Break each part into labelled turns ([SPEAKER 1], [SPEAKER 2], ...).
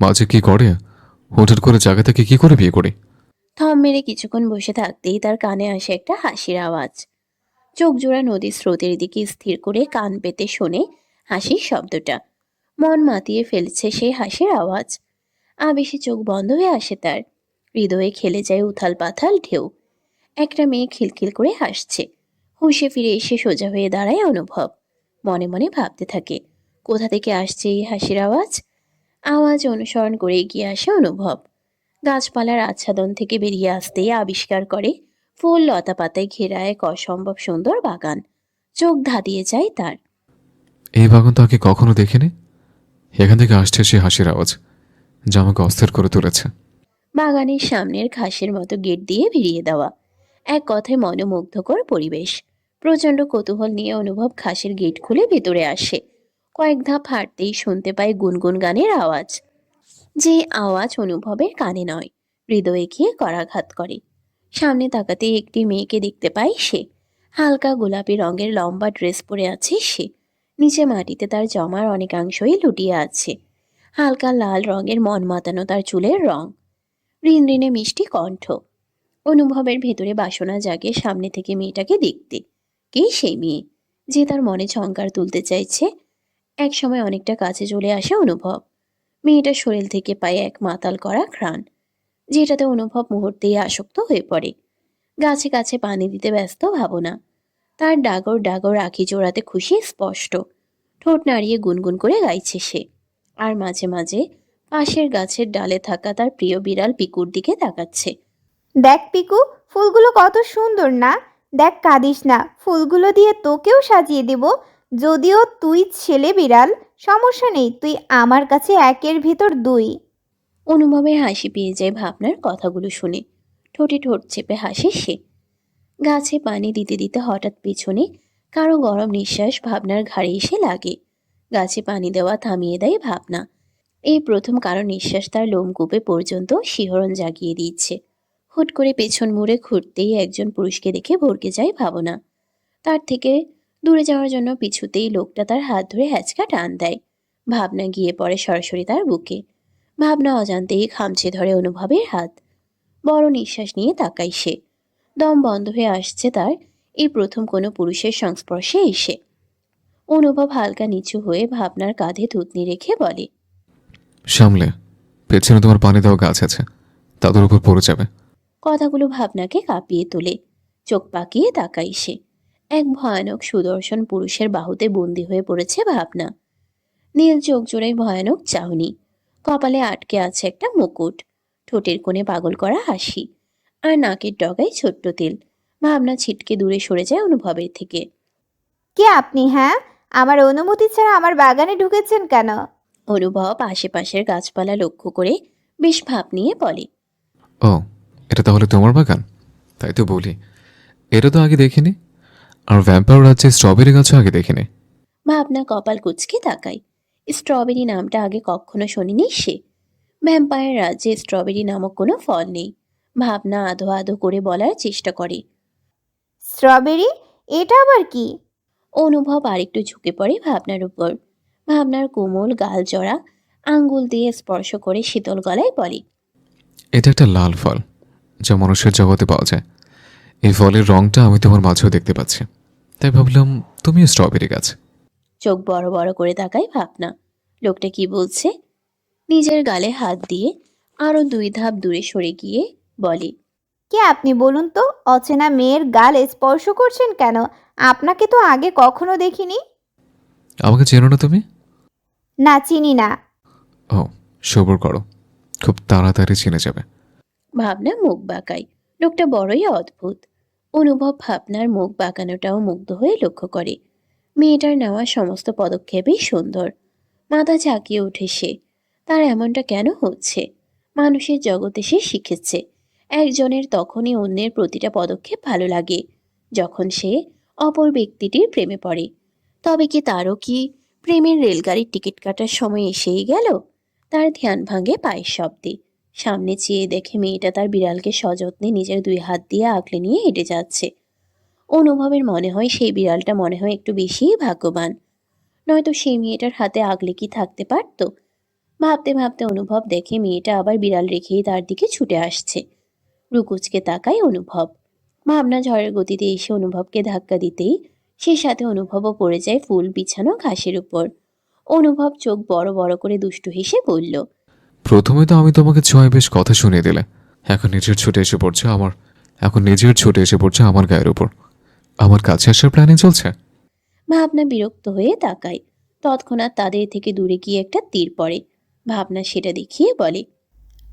[SPEAKER 1] মাঝে কি করে? হঠাৎ করে জায়গা থেকে কি করে বিয়ে করে?
[SPEAKER 2] থম মেরে কিছুক্ষণ বসে থাকতেই তার কানে আসে একটা হাসির আওয়াজ। চোখ জোড়া নদীর স্রোতের দিকে স্থির করে কান পেতে শোনে হাসির শব্দটা। মন মাতিয়ে ফেলছে সেই হাসির আওয়াজ। আবেশে চোখ বন্ধ হয়ে আসে তার। হৃদয়ে খেলে যায় উথাল পাথাল ঢেউ। একটা মেয়ে খিলখিল করে হাসছে। হুঁশে ফিরে এসে সোজা হয়ে দাঁড়ায় অনুভব। মনে মনে ভাবতে থাকে, কোথা থেকে আসছে এই হাসির আওয়াজ। আওয়াজ অনুসরণ করে এগিয়ে আসে অনুভব। গাছপালার আচ্ছাদন থেকে বেরিয়ে আসতেই আবিষ্কার করে ফুল লতা পাতায় ঘেরা এক অসম্ভব সুন্দর বাগান। চোখ ধাঁধিয়ে যায় তার।
[SPEAKER 1] এই বাগান তো আগে কখনো দেখিনি। এখান থেকে আসছে সে হাসির আওয়াজ, যা আমাকে অস্থির করে তুলেছে।
[SPEAKER 2] বাগানের সামনের ঘাসের মতো গেট দিয়ে ভিড়িয়ে দেওয়া। এক কথায় মনোমুগ্ধকর পরিবেশ। প্রচণ্ড কৌতূহল নিয়ে অনুভব ঘাসের গেট খুলে ভেতরে আসে। কয়েক ধাপ হাঁটতেই শুনতে পায় গুনগুন গানের আওয়াজ। যে আওয়াজ অনুভবের কানে নয়, হৃদয়ে গিয়ে করাঘাত করে। সামনে তাকাতে একটি মেয়েকে দেখতে পায় সে। হালকা গোলাপি রঙের লম্বা ড্রেস পরে আছে সে। নিচে মাটিতে তার জমার অনেকাংশই লুটিয়ে আছে। হালকা লাল রঙের মন মাতানো তার চুলের রং। ঋণঋণে মিষ্টি কণ্ঠ। অনুভবের ভেতরে বাসনা জাগে সামনে থেকে মেয়েটাকে দেখতে। কে সেই মেয়ে যে তার মনে ঝংকার তুলতে চাইছে? একসময় অনেকটা কাছে চলে আসে অনুভব। মেয়েটার শরীর থেকে পায় এক মাতাল করা ঘ্রাণ, যেটাতে অনুভব মুহূর্তেই আসক্ত হয়ে পড়ে। গাছে গাছে পানি দিতে ব্যস্ত ভাবনা। তার ডাগর ডাগর আঁখি জোড়াতে খুশি স্পষ্ট। ঠোঁট নাড়িয়ে গুনগুন করে গাইছে সে। আর মাঝে মাঝে পাশের গাছের ডালে থাকা তার প্রিয় বিড়াল পিকুর দিকে তাকাচ্ছে।
[SPEAKER 3] দেখ পিকু, ফুলগুলো কত সুন্দর না? দেখ, কাঁদিস না, ফুলগুলো দিয়ে তোকেও সাজিয়ে দেব। যদিও তুই ছেলে বিড়াল, সমস্যা নেই, তুই আমার কাছে একের ভিতর দুই।
[SPEAKER 2] অনুভবের হাসি পেয়ে যায় ভাবনার কথাগুলো শুনে। ঠোঁটে ঠোঁট চেপে হাসে সে। গাছে পানি দিতে দিতে হঠাৎ পেছনে কারো গরম নিঃশ্বাস ভাবনার ঘাড়ে এসে লাগে। গাছে পানি দেওয়া থামিয়ে দেয় ভাবনা। এই প্রথম কারো নিঃশ্বাস তার লোমকূপে পর্যন্ত শিহরণ জাগিয়ে দিচ্ছে। হুট করে পেছন মুড়ে ঘুরতেই একজন পুরুষকে দেখে ভড়কে যায় ভাবনা। তার থেকে দূরে যাওয়ার জন্য পিছুতেই লোকটা তার হাত ধরে হ্যাচকা টান দেয়। ভাবনা গিয়ে পড়ে সরাসরি তার বুকে। ভাবনা অজান্তেই খামচে ধরে অনুভবের হাত। বড় নিঃশ্বাস নিয়ে তাকায় সে। দম বন্ধ হয়ে আসছে তার এই প্রথম কোনো পুরুষের সংস্পর্শে এসে। অনুভব হালকা নিচু হয়ে ভাবনার কাঁধে থুতনি রেখে বলে,
[SPEAKER 1] সামলে, পেছনে তোমার পানি দেওয়া গাছ আছে, তাদের উপর পড়ে যাবে।
[SPEAKER 2] কথাগুলো ভাবনাকে কাঁপিয়ে তোলে। চোখ পাকিয়ে তাকাই সে। এক ভয়ানক সুদর্শন পুরুষের বাহুতে বন্দী হয়ে পড়েছে ভাবনা। নীল চোখ জোড়ায় ভয়ানক চাহনি। কপালে আটকে আছে একটা মুকুট। ঠোঁটের কোণে পাগল করা হাসি। আর নাকের ডগায় ছোট্ট তিল। ভাবনা ছিটকে দূরে সরে যায় অনুভবের থেকে।
[SPEAKER 3] কে আপনি, হ্যাঁ? আমার অনুমতি ছাড়া আমার বাগানে ঢুকেছেন কেন?
[SPEAKER 2] অনুভব আশেপাশের গাছপালা লক্ষ্য করে বেশ ভাব নিয়ে বলে,
[SPEAKER 1] ও, এটা তাহলে তোমার বাগান? তাই তো বলি, এটা তো আগে দেখিনি। আর ভ্যাম্পায়ার রাজ্যে স্ট্রবেরি গাছও আগে দেখিনি।
[SPEAKER 2] ভাবনা কপাল কুঁচকে তাকায়। স্ট্রবেরি নামটা আগে কখনো শোনেনি সে। ভ্যাম্পায়ার রাজ্যে স্ট্রবেরি নামক কোনো ফল নেই। ভাবনা আধো আধো করে বলার চেষ্টা করে।
[SPEAKER 3] স্ট্রবেরি? এটা আবার কি?
[SPEAKER 2] অনুভব আরেকটু ঝুঁকে পড়ে ভাবনার উপর। ভাবনার কোমল গাল জড়া আঙ্গুল দিয়ে স্পর্শ করে শীতল গলায় বলে,
[SPEAKER 1] এটা একটা লাল ফল, যা মানুষের জগতে পাওয়া যায়। এই ফলের রংটা আমি তোমার মাঝেও দেখতে পাচ্ছি, তাই ভাবলাম তুমিও স্ট্রবেরি গাছ।
[SPEAKER 2] চোখ বড় বড় করে তাকায় ভাবনা। লোকটা কি বলছে? নিজের গালে হাত দিয়ে আরো দুই ধাপ দূরে সরে গিয়ে বলে,
[SPEAKER 3] কে আপনি বলুন তো? অচেনা মেয়ের গালে স্পর্শ করছেন কেন? আপনাকে তো আগে কখনো দেখিনি।
[SPEAKER 1] আমাকে চেনো না তুমি?
[SPEAKER 3] না, চিনি না।
[SPEAKER 1] ও, সবর করো, খুব তাড়াতাড়ি চিনে যাবে।
[SPEAKER 2] ভাবনা মুখ বাঁকায়। লোকটা বড়ই অদ্ভুত। অনুভব ভাবনার মুখ বাঁকানোটাও মুগ্ধ হয়ে লক্ষ্য করে। মেয়েটার নেওয়া সমস্ত পদক্ষেপই সুন্দর। মাথা ঝাঁকিয়ে ওঠে সে। তার এমনটা কেন হচ্ছে? মানুষের জগতে সে শিখেছে একজনের তখনই অন্যের প্রতিটা পদক্ষেপ ভালো লাগে যখন সে অপর ব্যক্তিটির প্রেমে পড়ে। তবে কি তারও কি প্রেমের রেলগাড়ির টিকিট কাটার সময় এসেই গেল? তার ধ্যান ভাঙে পায়ের শব্দে। সামনে চেয়ে দেখে মেয়েটা তার বিড়ালকে সযত্নে নিজের দুই হাত দিয়ে আগলে নিয়ে হেঁটে যাচ্ছে। অনুভবের মনে হয় সেই বিড়ালটা মনে হয় একটু বেশিই ভাগ্যবান। নয়তো সেই মেয়েটার হাতে আগলে কি থাকতে পারত? ভাবতে ভাবতে অনুভব দেখে মেয়েটা আবার বিড়াল রেখেই তার দিকে ছুটে আসছে। রুকুচকে তাকায় অনুভব। ভাবনা ঝড়ের গতিতে এসে অনুভবকে ধাক্কা দিতেই সে সাথে অনুভবও পড়ে যায় ফুল বিছানো ঘাসের উপর। অনুভব চোখ বড় বড় করে দুষ্টু হেসে বলল,
[SPEAKER 1] প্রথমে তো আমি তোমাকে ছয় বেশ কথা শুনিয়ে দিলে, এখন নিজের ছুটে এসে পড়ছে আমার গায়ের উপর। আমার কাছে আসার প্ল্যানিং চলছে।
[SPEAKER 2] ভাবনা বিরক্ত হয়ে তাকায়। তৎক্ষণাৎ তাদের থেকে দূরে গিয়ে একটা তীর পড়ে। ভাবনা সেটা দেখিয়ে বলে,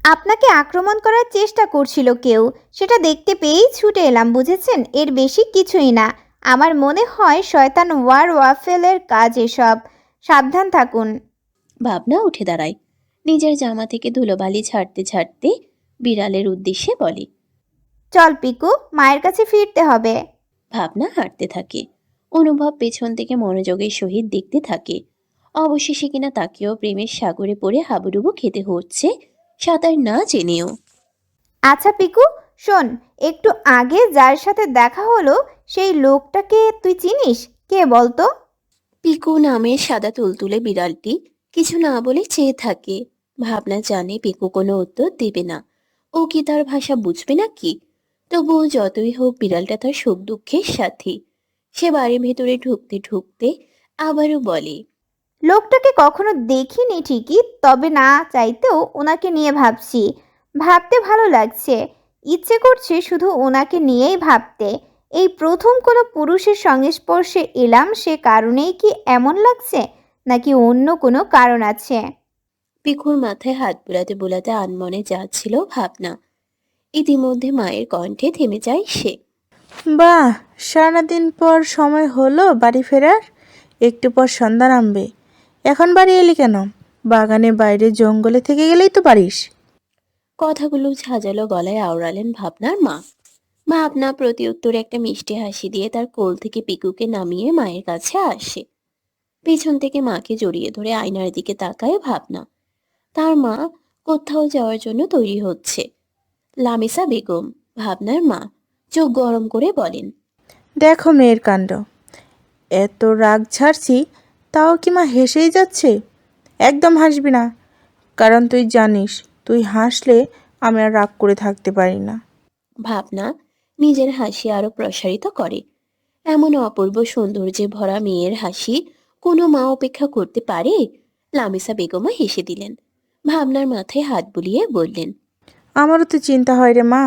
[SPEAKER 3] আপনাকে আক্রমণ করার চেষ্টা করছিল কেউ, সেটা দেখতে পেয়েই ছুটে এলাম, বুঝেছেন? এর বেশি কিছুই না। আমার মনে হয় শয়তান ওয়াফেলের কাজ এসব। সাবধান থাকুন।
[SPEAKER 2] ভাবনা উঠে দাঁড়ায়। নিজের জামা থেকে ধুলোবালি ছাড়তে ছাড়তে বিড়ালের উদ্দেশ্যে বলে।
[SPEAKER 3] চল পিকু, মায়ের কাছে ফিরতে হবে।
[SPEAKER 2] ভাবনা হাঁটতে থাকে। অনুভব পেছন থেকে মনোযোগের সহিত দেখতে থাকে। অবশেষে কিনা তাকেও প্রেমের সাগরে পড়ে হাবুডুবু খেতে হচ্ছে, সাঁতার না জেনেও।
[SPEAKER 3] আচ্ছা পিকু, শোন, একটু আগে যার সাথে দেখা হলো সেই লোকটাকে তুই চিনিস? কে বলতো?
[SPEAKER 2] পিকু নামের সাদা তুলতুলে বিড়ালটি কিছু না বলে চেয়ে থাকে। ভাবনা জানে পিকু কোনো উত্তর দেবে না। ও কি তার ভাষা বুঝবে না কি? তবুও যতই হোক বিড়ালটা তার সুখ দুঃখের সাথী। সে বাড়ির ভেতরে ঢুকতে ঢুকতে আবারও বলে,
[SPEAKER 3] লোকটাকে কখনো দেখিনি ঠিকই, তবে না চাইতেও ওনাকে নিয়ে ভাবছি। ভাবতে ভালো লাগছে। ইচ্ছে করছে শুধু ওনাকে নিয়েই ভাবতে। এই প্রথম কোনো পুরুষের সংস্পর্শে এলাম, সে কারণেই কি এমন লাগছে, নাকি অন্য কোনো কারণ আছে?
[SPEAKER 2] পিকুর মাথায় হাত বুলাতে বুলাতে আনমনে যাচ্ছিল ভাবনা। ইতিমধ্যে মায়ের কণ্ঠে থেমে যায় সে।
[SPEAKER 4] বাহ, সারাদিন পর সময় হলো বাড়ি ফেরার। একটু পর সন্ধ্যা নামবে। এখন বাড়ি এলি কেন? বাগানে বাইরে জঙ্গলে থেকে গেলেই তো পারিস।
[SPEAKER 2] কথাগুলো ঝাঁঝালো গলায় আওড়ালেন ভাবনার মা। ভাবনা প্রতি উত্তরে একটা মিষ্টি হাসি দিয়ে তার কোল থেকে পিকুকে নামিয়ে মায়ের কাছে আসে। পেছন থেকে মাকে জড়িয়ে ধরে আয়নার দিকে তাকায় ভাবনা। তার মা কোথাও যাওয়ার জন্য তৈরি হচ্ছে। লামিসা বেগম, ভাবনার মা, চোখ গরম করে বলেন,
[SPEAKER 4] দেখো মেয়ের কাণ্ড। এত রাগ ঝাড়ছি, তাও কি মা হেসেই যাচ্ছে? একদম হাসবি না, কারণ তুই জানিস তুই হাসলে আমি আর রাগ করে থাকতে পারি না।
[SPEAKER 2] ভাবনা নিজের হাসি আরো প্রসারিত করে। এমন অপূর্ব সৌন্দর্যে ভরা মেয়ের হাসি কোনো মা অপেক্ষা করতে পারে? লামিসা বেগমও হেসে দিলেন। ভাবনার মাথায় হাত বুলিয়ে বললেন,
[SPEAKER 4] আমারও তো চিন্তা হয় রে মা।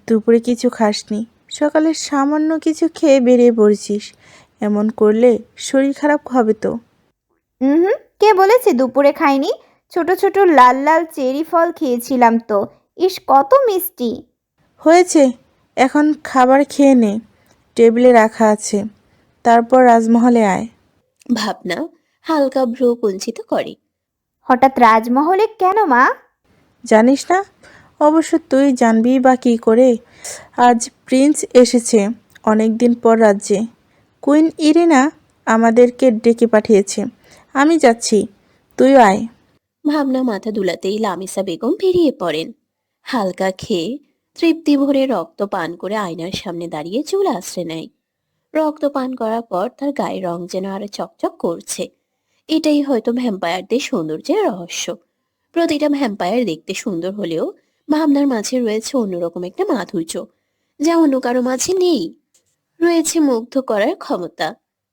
[SPEAKER 4] দুপুরে কিছু খাসনি, সকালে সামান্য কিছু খেয়ে বেরিয়ে পড়েছিস। এমন করলে শরীর খারাপ হবে তো।
[SPEAKER 3] হুম, কে বলেছে দুপুরে খাইনি? ছোট ছোট লাল লাল চেরি ফল খেয়েছিলাম তো। ইস, কত মিষ্টি!
[SPEAKER 4] হয়েছে, এখন খাবার খেয়ে নে, টেবিলে রাখা আছে। তারপর রাজমহলে আয়।
[SPEAKER 2] ভাবনা হালকা ভ্রু কুঞ্চিত করে।
[SPEAKER 3] হঠাৎ রাজমহলে কেন মা?
[SPEAKER 4] জানিস না? অবশ্য তুই জানবি বা কী করে। আজ প্রিন্স এসেছে অনেক দিন পর রাজ্যে। কুইন ইরিনা আমাদেরকে ডেকে পাঠিয়েছে। আমি যাচ্ছি, তুইও আয়।
[SPEAKER 2] ভাবনা মাথা দুলাতেই লামিসা বেগম বেরিয়ে পড়েন। হালকা খেয়ে তৃপ্তি ভরে রক্ত পান করে আয়নার সামনে দাঁড়িয়ে চুল আশ্রে নেয়। রক্ত পান করার পর তার গায়ের রং যেন আরো চকচক করছে। এটাই হয়তো ভ্যাম্পায়ারদের সৌন্দর্যের রহস্য। প্রতিটা ভ্যাম্পায়ার দেখতে সুন্দর হলেও ভাবনার মাঝে রয়েছে অন্যরকম একটা মাধুর্য, যা অন্য কারো মাঝে নেই। রয়েছে মুগ্ধ করার ক্ষমতা।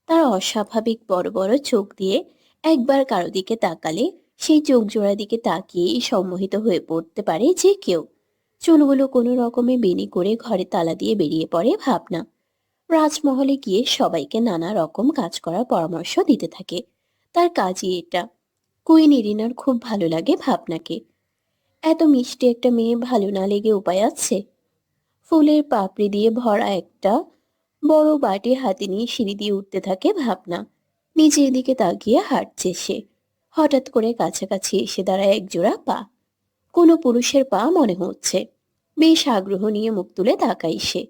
[SPEAKER 2] তার অস্বাভাবিক বড় বড় চোখ দিয়ে একবার কারো দিকে তাকালে সেই চোখ জোড়া দিকে তাকিয়েই সম্মোহিত হয়ে পড়তে পারে যে কেউ। চুলগুলো কোনো রকমে বেনি করে ঘরে তালা দিয়ে বেরিয়ে পড়ে ভাবনা। রাজমহলে গিয়ে সবাইকে নানা রকম কাজ করার পরামর্শ দিতে থাকে। তার কাজই এটা। কুইন ইরিনার খুব ভালো লাগে ভাবনাকে। এত মিষ্টি একটা মেয়ে ভালো না লেগে উপায় আছে? ফুলের পাপড়ি দিয়ে ভরা একটা বড় বাটি হাতে নিয়ে সিঁড়ি দিয়ে উঠতে থাকে ভাবনা। নিচের দিকে তাকিয়ে হাঁটছে সে। হঠাৎ করে কাছাকাছি এসে দাঁড়ায় একজোড়া পা। কোনো পুরুষের পা মনে হচ্ছে। বেশ আগ্রহ নিয়ে মুখ তুলে তাকাই সে।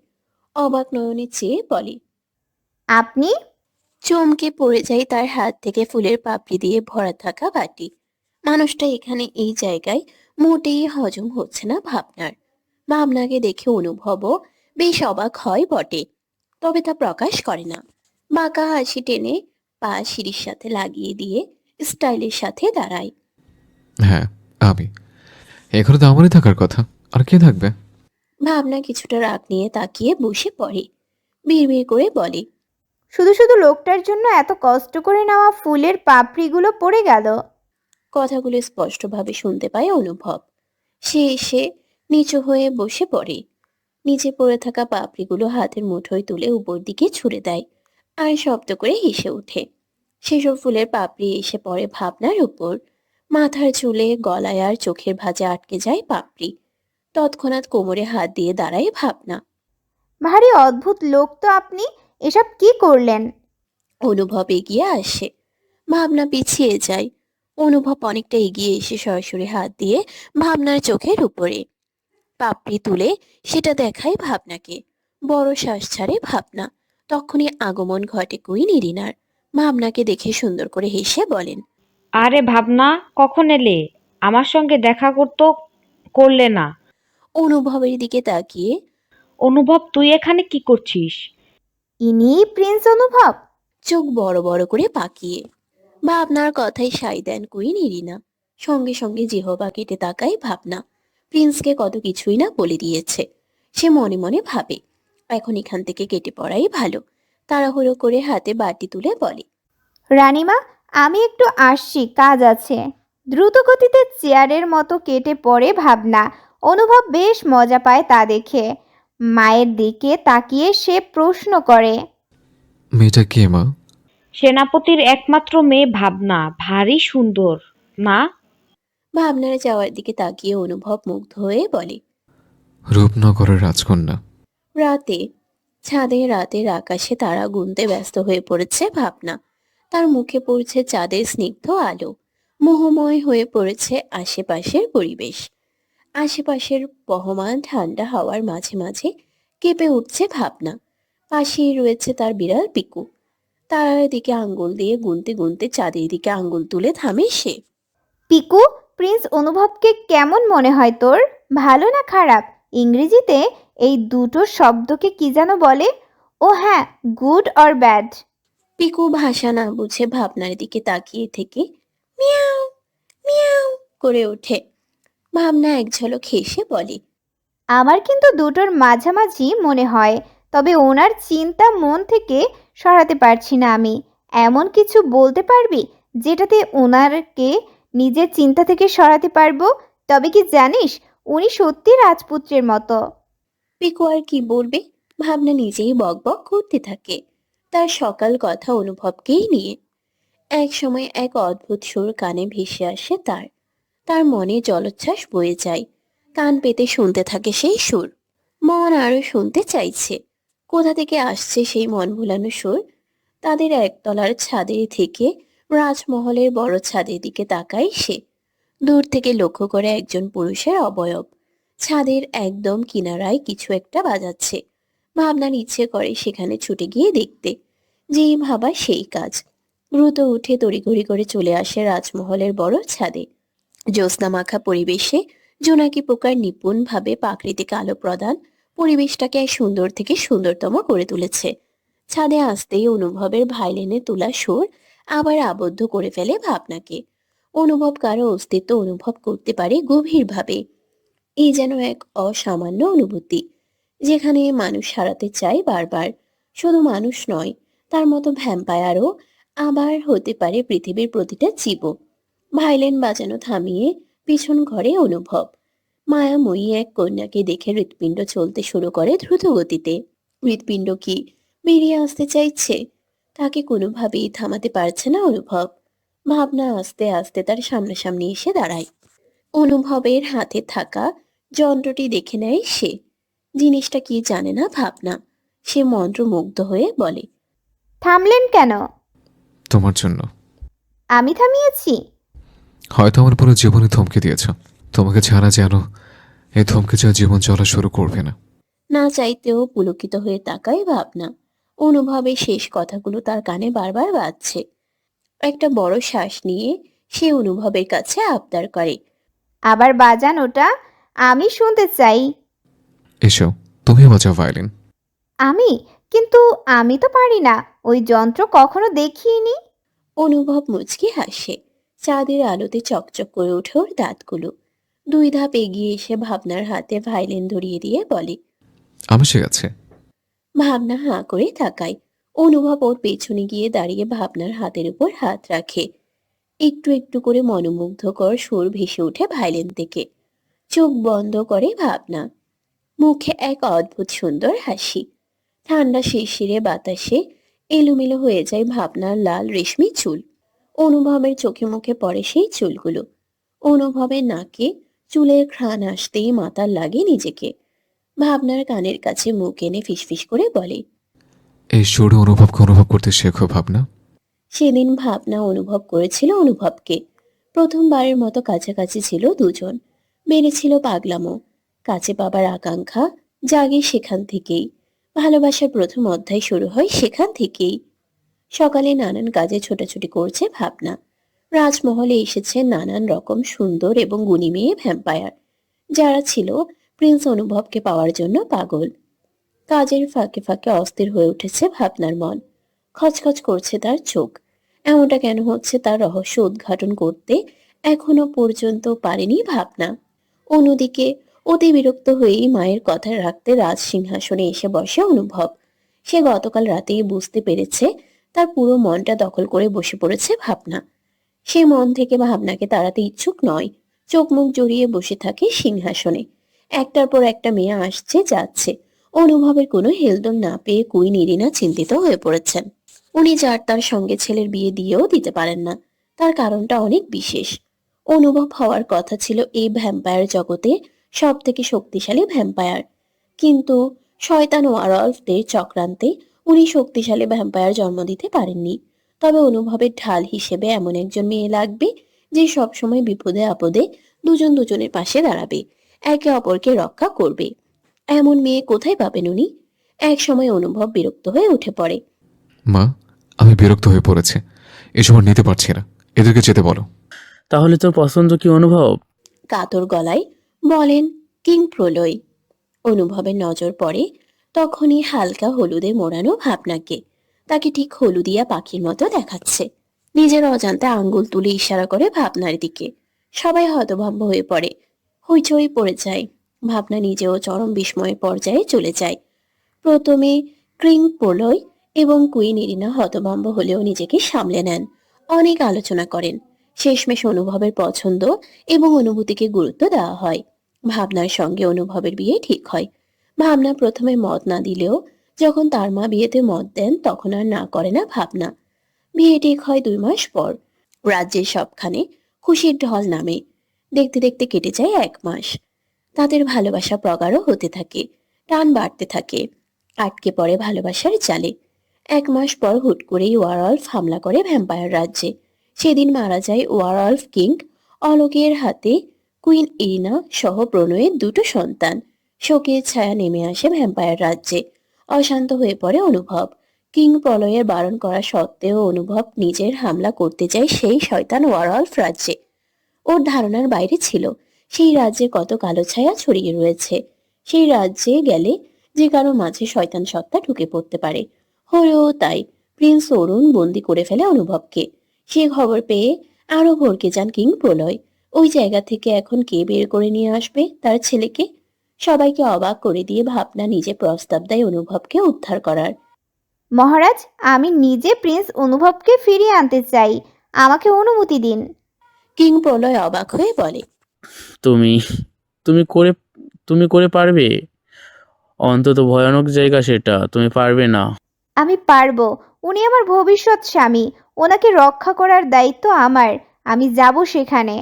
[SPEAKER 2] অবাক নয়নে চেয়ে বলে,
[SPEAKER 3] আপনি?
[SPEAKER 2] চমকে পড়ে যায় তার হাত থেকে ফুলের পাপড়ি দিয়ে ভরা থাকা বাটি। মানুষটা এখানে এই জায়গায় মোটেই হজম হচ্ছে না ভাবনার। ভাবনাকে দেখে অনুভবও বেশ অবাক হয় বটে, তবে তা প্রকাশ করে না। বাঁকা হাসি টেনে পা সিঁড়ির সাথে লাগিয়ে দিয়ে স্টাইলের সাথে দাঁড়ায়।
[SPEAKER 1] হ্যাঁ, আমি। এখানে তো আমারই থাকার কথা। আর কে থাকবে?
[SPEAKER 2] ভাবনা কিছুটা রাগ নিয়ে তাকিয়ে বসে পড়ে। বিড়বিড় করে বলে,
[SPEAKER 3] শুধু শুধু লোকটার জন্য এত কষ্ট করে নেওয়া ফুলের পাপড়িগুলো পড়ে গেল।
[SPEAKER 2] কথাগুলো স্পষ্টভাবে শুনতে পায় অনুভব। সে এসে নিচু হয়ে বসে পড়ে। নিচে পড়ে থাকা পাপড়িগুলো হাতের মুঠোয় তুলে উপর দিকে ছুঁড়ে দেয় আর শব্দ করে হেসে ওঠে। সেসব ফুলের পাপড়ি এসে পড়ে ভাবনার উপর। মাথার চুলে, গলায় আর চোখের ভাঁজে আটকে যায় পাপড়ি। তৎক্ষণাৎ কোমরে হাত দিয়ে দাঁড়ায় ভাবনা।
[SPEAKER 3] ভারী অদ্ভুত লোক তো আপনি। এসব কি করলেন?
[SPEAKER 2] অনুভব এগিয়ে আসে। ভাবনা পিছিয়ে যায়। অনুভব অনেকটা এগিয়ে এসে সরাসরি হাত দিয়ে ভাবনার চোখের উপরে পাপড়ি তুলে সেটা দেখায় ভাবনাকে। বড় শ্বাস ছাড়ে ভাবনা। তখনই আগমন ঘটে কুইন ইরিনার। ভাবনাকে দেখে সুন্দর করে হেসে বলেন,
[SPEAKER 5] আরে ভাবনা, কখন এলে? আমার সঙ্গে দেখা করলে না।
[SPEAKER 2] অনুভবের দিকে তাকিয়ে,
[SPEAKER 5] অনুভব, তুই এখানে কি করছিস?
[SPEAKER 3] ইনি প্রিন্স অনুভব?
[SPEAKER 2] চোখ বড় বড় করে পাকিয়ে ভাবনার কথায় সায় দেন কুইন ইরিনা। সঙ্গে সঙ্গে জিহবা কেটে তাকায় ভাবনা। প্রিন্সকে কত কিছুই না বলে দিয়েছে। সে মনে মনে ভাবে, এখন এখান থেকে কেটে পড়াই ভালো। তাড়াহুড়ো করে হাতে বাটি তুলে বলে,
[SPEAKER 3] রানীমা, আমি একটু আসছি, কাজ আছে। দ্রুত গতিতে চেয়ারের মতো কেটে পড়ে ভাবনা। অনুভব বেশ মজা পায় তা দেখে। মায়ের দিকে তাকিয়ে সে প্রশ্ন করে,
[SPEAKER 1] মেয়েটা কে মা?
[SPEAKER 5] সেনাপতির একমাত্র মেয়ে ভাবনা, ভারী সুন্দর না?
[SPEAKER 2] ভাবনার যাওয়ার দিকে তাকিয়ে অনুভব মুগ্ধ হয়ে বলে,
[SPEAKER 1] রূপনগরের রাজকন্যা।
[SPEAKER 2] রাতে রাতের আকাশে তারা গুনতে ব্যস্ত হয়ে পড়েছে ভাবনা। তার মুখে পড়ছে চাঁদের স্নিগ্ধ আলো। মোহময় হয়ে পড়েছে আশেপাশের পরিবেশ। আশেপাশের বহমান ঠান্ডা হাওয়ার মাঝে মাঝে কেঁপে উঠছে ভাবনা। পাশেই রয়েছে তার বিড়াল পিকু। তারার দিকে আঙ্গুল দিয়ে গুনতে গুনতে চাঁদের দিকে আঙ্গুল তুলে থামে সে।
[SPEAKER 3] পিকু, প্রিন্স অনুভবকে কেমন মনে হয় তোর? ভালো না খারাপ? ইংরেজিতে এই দুটো শব্দকে কি যেন বলে? ও হ্যাঁ, গুড অর ব্যাড।
[SPEAKER 2] পিকু ভাষা না বুঝে ভাবনার দিকে তাকিয়ে থেকে মিয়াও মিয়াও করে ওঠে। ভাবনা এক ঝলক হেসে বলে,
[SPEAKER 3] আমার কিন্তু দুটোর মাঝামাঝি মনে হয়। তবে ওনার চিন্তা মন থেকে সরাতে পারছি না আমি। এমন কিছু বলতে পারবি যেটাতে ওনারকে নিজের চিন্তা থেকে সরাতে পারবো? তবে কি জানিস, উনি সত্যি রাজপুত্রের মতো।
[SPEAKER 2] পিকু আর কি বলবে। ভাবনা নিজেই বকবক করতে থাকে তার সকাল কথা অনুভবকেই নিয়ে। এক সময় এক অদ্ভুত সুর কানে ভেসে আসে তার। তার মনে জলোচ্ছ্বাস বয়ে যায়। কান পেতে শুনতে থাকে সেই সুর। মন আরো শুনতে চাইছে। কোথা থেকে আসছে সেই মন ভুলানো সুর। তাদের একতলার ছাদে থেকে রাজমহলের বড় ছাদের দিকে তাকায় সে। দূর থেকে লক্ষ্য করে একজন পুরুষের অবয়ব ছাদের একদম কিনারায় কিছু একটা বাজাচ্ছে। ভাবনার ইচ্ছে করে সেখানে ছুটে গিয়ে দেখতে। যেই ভাবা সেই কাজ। দ্রুত উঠে তড়িঘড়ি করে চলে আসে রাজমহলের বড় ছাদে। জ্যোৎস্না মাখা পরিবেশে জোনাকি পোকার নিপুণভাবে প্রাকৃতিক আলো প্রদান পরিবেশটাকে এক সুন্দর থেকে সুন্দরতম করে তুলেছে। ছাদে আসতেই অনুভবের ভাইলিনে তোলা সুর আবার আবদ্ধ করে ফেলে ভাবনাকে। অনুভব কারো অস্তিত্ব অনুভব করতে পারে গভীরভাবে। এই যেন এক অসামান্য অনুভূতি, যেখানে মানুষ হারাতে চায় বারবার। শুধু মানুষ নয়, তার মতো ভ্যাম্পায়ারও আবার হতে পারে পৃথিবীর প্রতিটা জীব। ভাইলেন বাজানো থামিয়ে পিছন ঘরে অনুভব। মায়াময়ী এক কন্যাকে দেখে হৃৎপিণ্ড চলতে শুরু করে দ্রুত গতিতে। হৃৎপিণ্ড কি বেরিয়ে আসতে চাইছে? তাকে কোনোভাবেই থামাতে পারছে না অনুভব। ভাবনা আস্তে আস্তে তার সামনাসামনি এসে দাঁড়ায়। অনুভবের হাতে থাকা যন্ত্রটি দেখে নেয় সে। জিনিসটা কি জানে না ভাবনা। সে মন্ত্রমুগ্ধ হয়ে বলে,
[SPEAKER 3] থামলেন কেন?
[SPEAKER 1] তোমার জন্য।
[SPEAKER 3] আমি থামিয়েছি?
[SPEAKER 1] হয়তো আমার পুরো জীবনে থমকে দিয়েছ। তোমাকে ছাড়া যেন এই থমকে যাওয়া জীবন চলা শুরু করবে না।
[SPEAKER 2] না চাইতেও পুলকিত হয়ে তাকায় ভাবনা। অনুভবের শেষ কথাগুলো তার কানে বারবার বাজছে। একটা বড় শ্বাস নিয়ে সে অনুভবের কাছে আবদার করে,
[SPEAKER 3] আবার বাজান ওটা, আমি শুনতে চাই।
[SPEAKER 1] এসো, তুমি বাজাও ভায়োলিন।
[SPEAKER 3] আমি? কিন্তু আমি তো পারি না, ওই যন্ত্র কখনো দেখিনি।
[SPEAKER 2] অনুভব মুচকি হাসে। চাঁদের আলোতে চকচক করে ওঠে ওর দাঁতগুলো। 2 ধাপ এগিয়ে এসে ভাবনার হাতে ভাইলিন ধরিয়ে দিয়ে বলে।
[SPEAKER 1] আমি শিখাচ্ছি।
[SPEAKER 2] ভাবনা হাঁ করে তাকায়। অনুভব ওর পেছনে গিয়ে দাঁড়িয়ে ভাবনার হাতের উপর হাত রাখে। একটু একটু করে মনোমুগ্ধকর সুর ভেসে ওঠে ভাইলিন থেকে। চোখ বন্ধ করে ভাবনা। মুখে এক অদ্ভুত সুন্দর হাসি। ঠান্ডা শিরশিরে বাতাসে এলোমেলো হয়ে যায় ভাবনার লাল রেশমি চুল। অনুভবের চোখে মুখে পড়ে সেই চুলগুলো। অনুভবের নাকে চুলের ঘ্রাণ আসতেই মাতাল লাগে নিজেকে। ভাবনার কানের কাছে মুখ এনে ফিসফিস করে বলে।
[SPEAKER 1] এই সুরে অনুভবকে অনুভব করতে শেখো ভাবনা।
[SPEAKER 2] সেদিন ভাবনা অনুভব করেছিল অনুভবকে। প্রথমবারের মতো কাছাকাছি ছিল দুজন। বেড়েছিল পাগলামো। কাছে পাবার আকাঙ্ক্ষা জাগে সেখান থেকেই। ভালোবাসার প্রথম অধ্যায় শুরু হয় সেখান থেকেই। সকালে নানান কাজে ছোটাছুটি করছে ভাবনা। রাজমহলে এসেছে নানান রকম সুন্দর এবং গুণী মেয়ে ভ্যাম্পায়ার, যারা ছিল প্রিন্স অনুভবকে পাওয়ার জন্য পাগল। কাজের ফাঁকে ফাঁকে অস্থির হয়ে উঠেছে ভাবনার মন। খচখচ করছে তার চোখ। এমনটা কেন হচ্ছে তার রহস্য উদ্ঘাটন করতে এখনো পর্যন্ত পারেনি ভাবনা। অন্যদিকে অতি বিরক্ত হয়েই মায়ের কথা রাখতে রাজ সিংহাসনে এসে বসে অনুভব। সে গতকাল রাতেই বুঝতে পেরেছে তার পুরো মনটা দখল করে বসে পড়েছে ভাবনা। সে মন থেকে ভাবনাকে তাড়াতে ইচ্ছুক নয়। চোখ মুখ জড়িয়ে বসে থাকে সিংহাসনে। একটার পর একটা মেয়ে আসছে যাচ্ছে। অনুভবের কোনো হেলদোল না পেয়ে কুইন ইরিনা চিন্তিত হয়ে পড়েছেন। উনি যার তার সঙ্গে ছেলের বিয়ে দিয়েও দিতে পারেন না। তার কারণটা অনেক বিশেষ। অনুভব হওয়ার কথা ছিল এই ভ্যাম্পায়ার জগতে সব থেকে শক্তিশালী ভ্যাম্পায়ার, কিন্তু শয়তান ওয়ারলফদের চক্রান্তে উনি শক্তিশালী ভ্যাম্পায়ার জন্ম দিতে পারেননি। তবে অনুভবের ঢাল হিসেবে এমন একজন মেয়ে লাগবে যে সবসময় বিপদে আপদে দুজন দুজনের পাশে দাঁড়াবে, একে অপরকে রক্ষা করবে। এমন মেয়ে কোথায় পাবেন উনি? এক সময় অনুভব বিরক্ত হয়ে উঠে পড়ে।
[SPEAKER 1] মা, আমি বিরক্ত হয়ে পড়েছি। এসব আর নিতে পারছি না। এদেরকে যেতে বলো।
[SPEAKER 6] তাহলে তোর পছন্দ কি অনুভব?
[SPEAKER 2] কাতর গলায় বলেন কিং প্রলয়। অনুভবের নজর পড়ে তখনই হালকা হলুদে মোড়ানো ভাবনাকে। তাকে ঠিক হলুদিয়া পাখির মতো দেখাচ্ছে। নিজের অজান্তে আঙ্গুল তুলে ইশারা করে ভাবনার দিকে। সবাই হতভম্ব হয়ে পড়ে। হইচই পড়ে যায়। ভাবনা নিজেও চরম বিস্ময়ের পর্যায়ে চলে যায়। প্রথমে ক্রিং প্রলয় এবং কুইন ইরিনা হতভম্ব হলেও নিজেকে সামলে নেন। অনেক আলোচনা করেন। শেষমেশ অনুভবের পছন্দ এবং অনুভূতিকে গুরুত্ব দেওয়া হয়। ভাবনার সঙ্গে অনুভবের বিয়ে ঠিক হয়। ভাবনা প্রথমে মত না দিলেও যখন তার মা বিয়েতে মত দেন তখন আর না করে না ভাবনা। বিয়ে ঠিক হয় 2 মাস পর। রাজ্যের সবখানে খুশির ঢল নামে। দেখতে দেখতে কেটে যায় 1 মাস। তাদের ভালোবাসা প্রগাঢ় হতে থাকে। টান বাড়তে থাকে। আটকে পড়ে ভালোবাসার জালে। 1 মাস পর হুট করেই ওয়ারলফ হামলা করে ভ্যাম্পায়ার রাজ্যে। সেদিন মারা যায় ওয়ারলফ কিং অলোকের হাতে কুইন ইরিনা সহ প্রণয়ের 2টো সন্তান। শোকের ছায়া নেমে আসে ভ্যাম্পায়ার রাজ্যে। অশান্ত হয়ে পড়ে অনুভব। কিং প্রলয়ের বারণ করা সত্ত্বেও অনুভব নিজের হামলা করতে যায় সেই শয়তান ওয়ারলফ রাজ্যে। ওর ধারণার বাইরে ছিল সেই রাজ্যে কত কালো ছায়া ছড়িয়ে রয়েছে। সেই রাজ্যে গেলে যে কারো মাঝে শয়তান সত্তা ঢুকে পড়তে পারে। হলেও তাই প্রিন্স অরুণ বন্দি করে ফেলে অনুভবকে। সে খবর পেয়ে আরো ভড়কে যান কিং প্রলয়। ওই জায়গা থেকে এখন কে বের করে নিয়ে আসবে তার ছেলেকে? সবাইকে অবাক করে দিয়ে ভাবনা নিজে প্রস্তাব দেয় অনুভবকে উদ্ধার করার।
[SPEAKER 3] মহারাজ, আমি নিজে প্রিন্স অনুভবকে ফিরিয়ে আনতে চাই। আমাকে অনুমতি দিন।
[SPEAKER 2] কিং প্রলয় অবাক হয়ে বলে।
[SPEAKER 6] তুমি তুমি করে তুমি করে পারবে? অন্তত ভয়ানক জায়গা সেটা, তুমি পারবে না?
[SPEAKER 3] আমি পারবো। উনি আমার ভবিষ্যৎ স্বামী। ওনাকে রক্ষা করার দায়িত্ব আমার। আমি যাব সেখানে।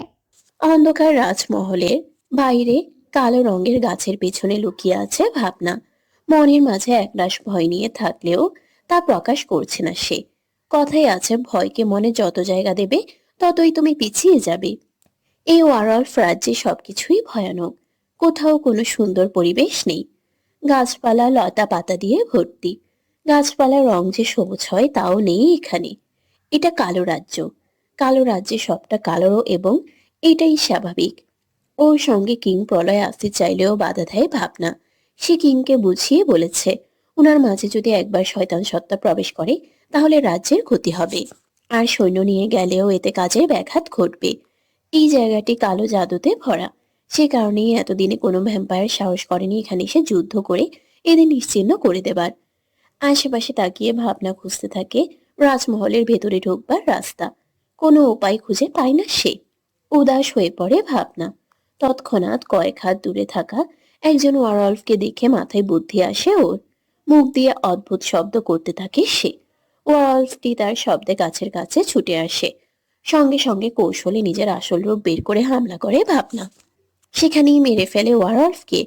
[SPEAKER 2] অন্ধকার রাজমহলের বাইরে কালো রঙের গাছের পেছনে লুকিয়ে আছে ভাবনা। মনের মাঝে একরাশ ভয় নিয়ে থাকলেও তা প্রকাশ করছে না সে। কথাই আছে, ভয়কে মনে যত জায়গা দেবে ততই তুমি পিছিয়ে যাবে। এই ওয়ারলফ রাজ্যে সবকিছুই ভয়ানক। কোথাও কোনো সুন্দর পরিবেশ নেই। গাছপালা লতা পাতা দিয়ে ভর্তি। গাছপালার রং যে সবুজ হয় তাও নেই এখানে। এটা কালো রাজ্য। কালো রাজ্যে সবটা কালো এবং এটাই স্বাভাবিক। ওর সঙ্গে কিং প্রলয় আসতে চাইলেও বাধা দেয় ভাবনা। সে কিংকে বুঝিয়ে বলেছে, ওনার মাঝে যদি একবার শয়তান সত্তা প্রবেশ করে তাহলে রাজ্যের ক্ষতি হবে। আর সৈন্য নিয়ে গেলেও এতে কাজের ব্যাঘাত ঘটবে। এই জায়গাটি কালো জাদুতে ভরা। সে কারণেই এতদিনে কোনো ভ্যাম্পায়ার সাহস করেনি এখানে এসে যুদ্ধ করে এদের নিশ্চিহ্ন করে দেবার। আশেপাশে তাকিয়ে ভাবনা খুঁজতে থাকে রাজমহলের ভেতরে ঢোকবার রাস্তা। কোনো উপায় খুঁজে পায় না সে। উদাস হয়ে পড়ে ভাবনা। তৎক্ষণাৎ কয়েক হাত দূরে থাকা একজন ওয়ারলফকে দেখে মাথায় বুদ্ধি আসে ওর। মুখ দিয়ে অদ্ভুত শব্দ করতে থাকে সে। ওয়ারলফটি তার শব্দে গাছের কাছে ছুটে আসে। সঙ্গে সঙ্গে কৌশলে নিজের আসল রূপ বের করে হামলা করে ভাবনা। সেখানেই মেরে ফেলে ওয়ারলফকে।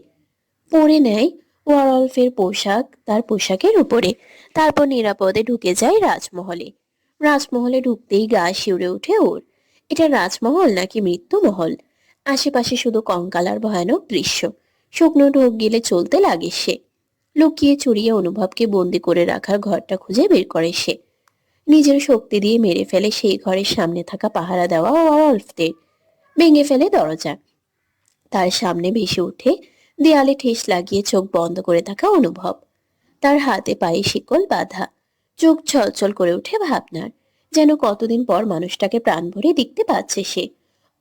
[SPEAKER 2] পরে নেয় ওয়ারলফের পোশাক তার পোশাকের উপরে। তারপর নিরাপদে ঢুকে যায় রাজমহলে। রাজমহলে ঢুকতেই গা শিউরে ওঠে ওর। এটা রাজমহল নাকি মৃত্যুমহল? আশেপাশে শুধু কঙ্কাল আর ভয়ানক দৃশ্য। শুকনো ঢোক গিলে চলতে লাগে সে। লুকিয়ে চুরিয়ে অনুভবকে বন্দি করে রাখার ঘরটা খুঁজে বের করে সে। নিজের শক্তি দিয়ে মেরে ফেলে সেই ঘরের সামনে থাকা পাহারা দেওয়া ওয়ারলফদের। ভেঙে ফেলে দরজা। তার সামনে ভেসে উঠে দেয়ালে ঠেস লাগিয়ে চোখ বন্ধ করে থাকা অনুভব। তার হাতে পায়ে শিকল বাঁধা। চোখ ছলছল করে ওঠে ভাবনার। যেন কতদিন পর মানুষটাকে প্রাণ ভরে দেখতে পাচ্ছে সে।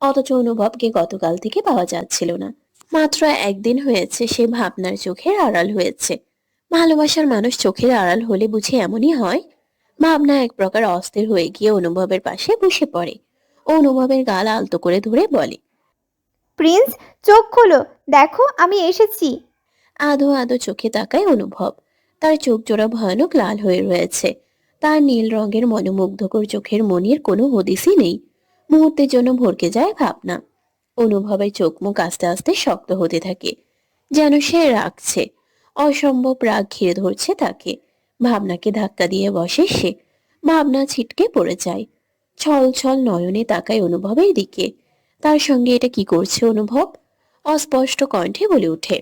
[SPEAKER 2] অথচ অনুভবকে গতকাল থেকে পাওয়া যাচ্ছিল না। মাত্র একদিন হয়েছে সে ভাবনার চোখের আড়াল হয়েছে। ভালোবাসার মানুষ চোখের আড়াল হলে বুঝি এমনই হয়? ভাবনা এক প্রকার অস্থির হয়ে গিয়ে অনুভবের পাশে বসে পড়ে। ও অনুভবের গাল আলতো করে ধরে বলে,
[SPEAKER 3] প্রিন্স, চোখ খোলো, দেখো আমি এসেছি।
[SPEAKER 2] আধো আধো চোখে তাকায় অনুভব। তার চোখ জোড়া ভয়ানক লাল হয়ে রয়েছে। তার নীল রঙের মনোমুগ্ধকর চোখের মনির কোনো হদিসই নেই। মুহূর্তের জন্য ভরকে যায় ভাবনা। অনুভবের চোখ মুখ আস্তে আস্তে শক্ত হতে থাকে। যেন সে রাগছে। অসম্ভব রাগ ঘিরে ধরছে তাকে। ভাবনাকে ধাক্কা দিয়ে বসে সে। ভাবনা ছিটকে পড়ে যায়। ছল ছল নয়নে তাকায় অনুভবের দিকে। তার সঙ্গে এটা কি করছে অনুভব? অস্পষ্ট কণ্ঠে বলে ওঠে,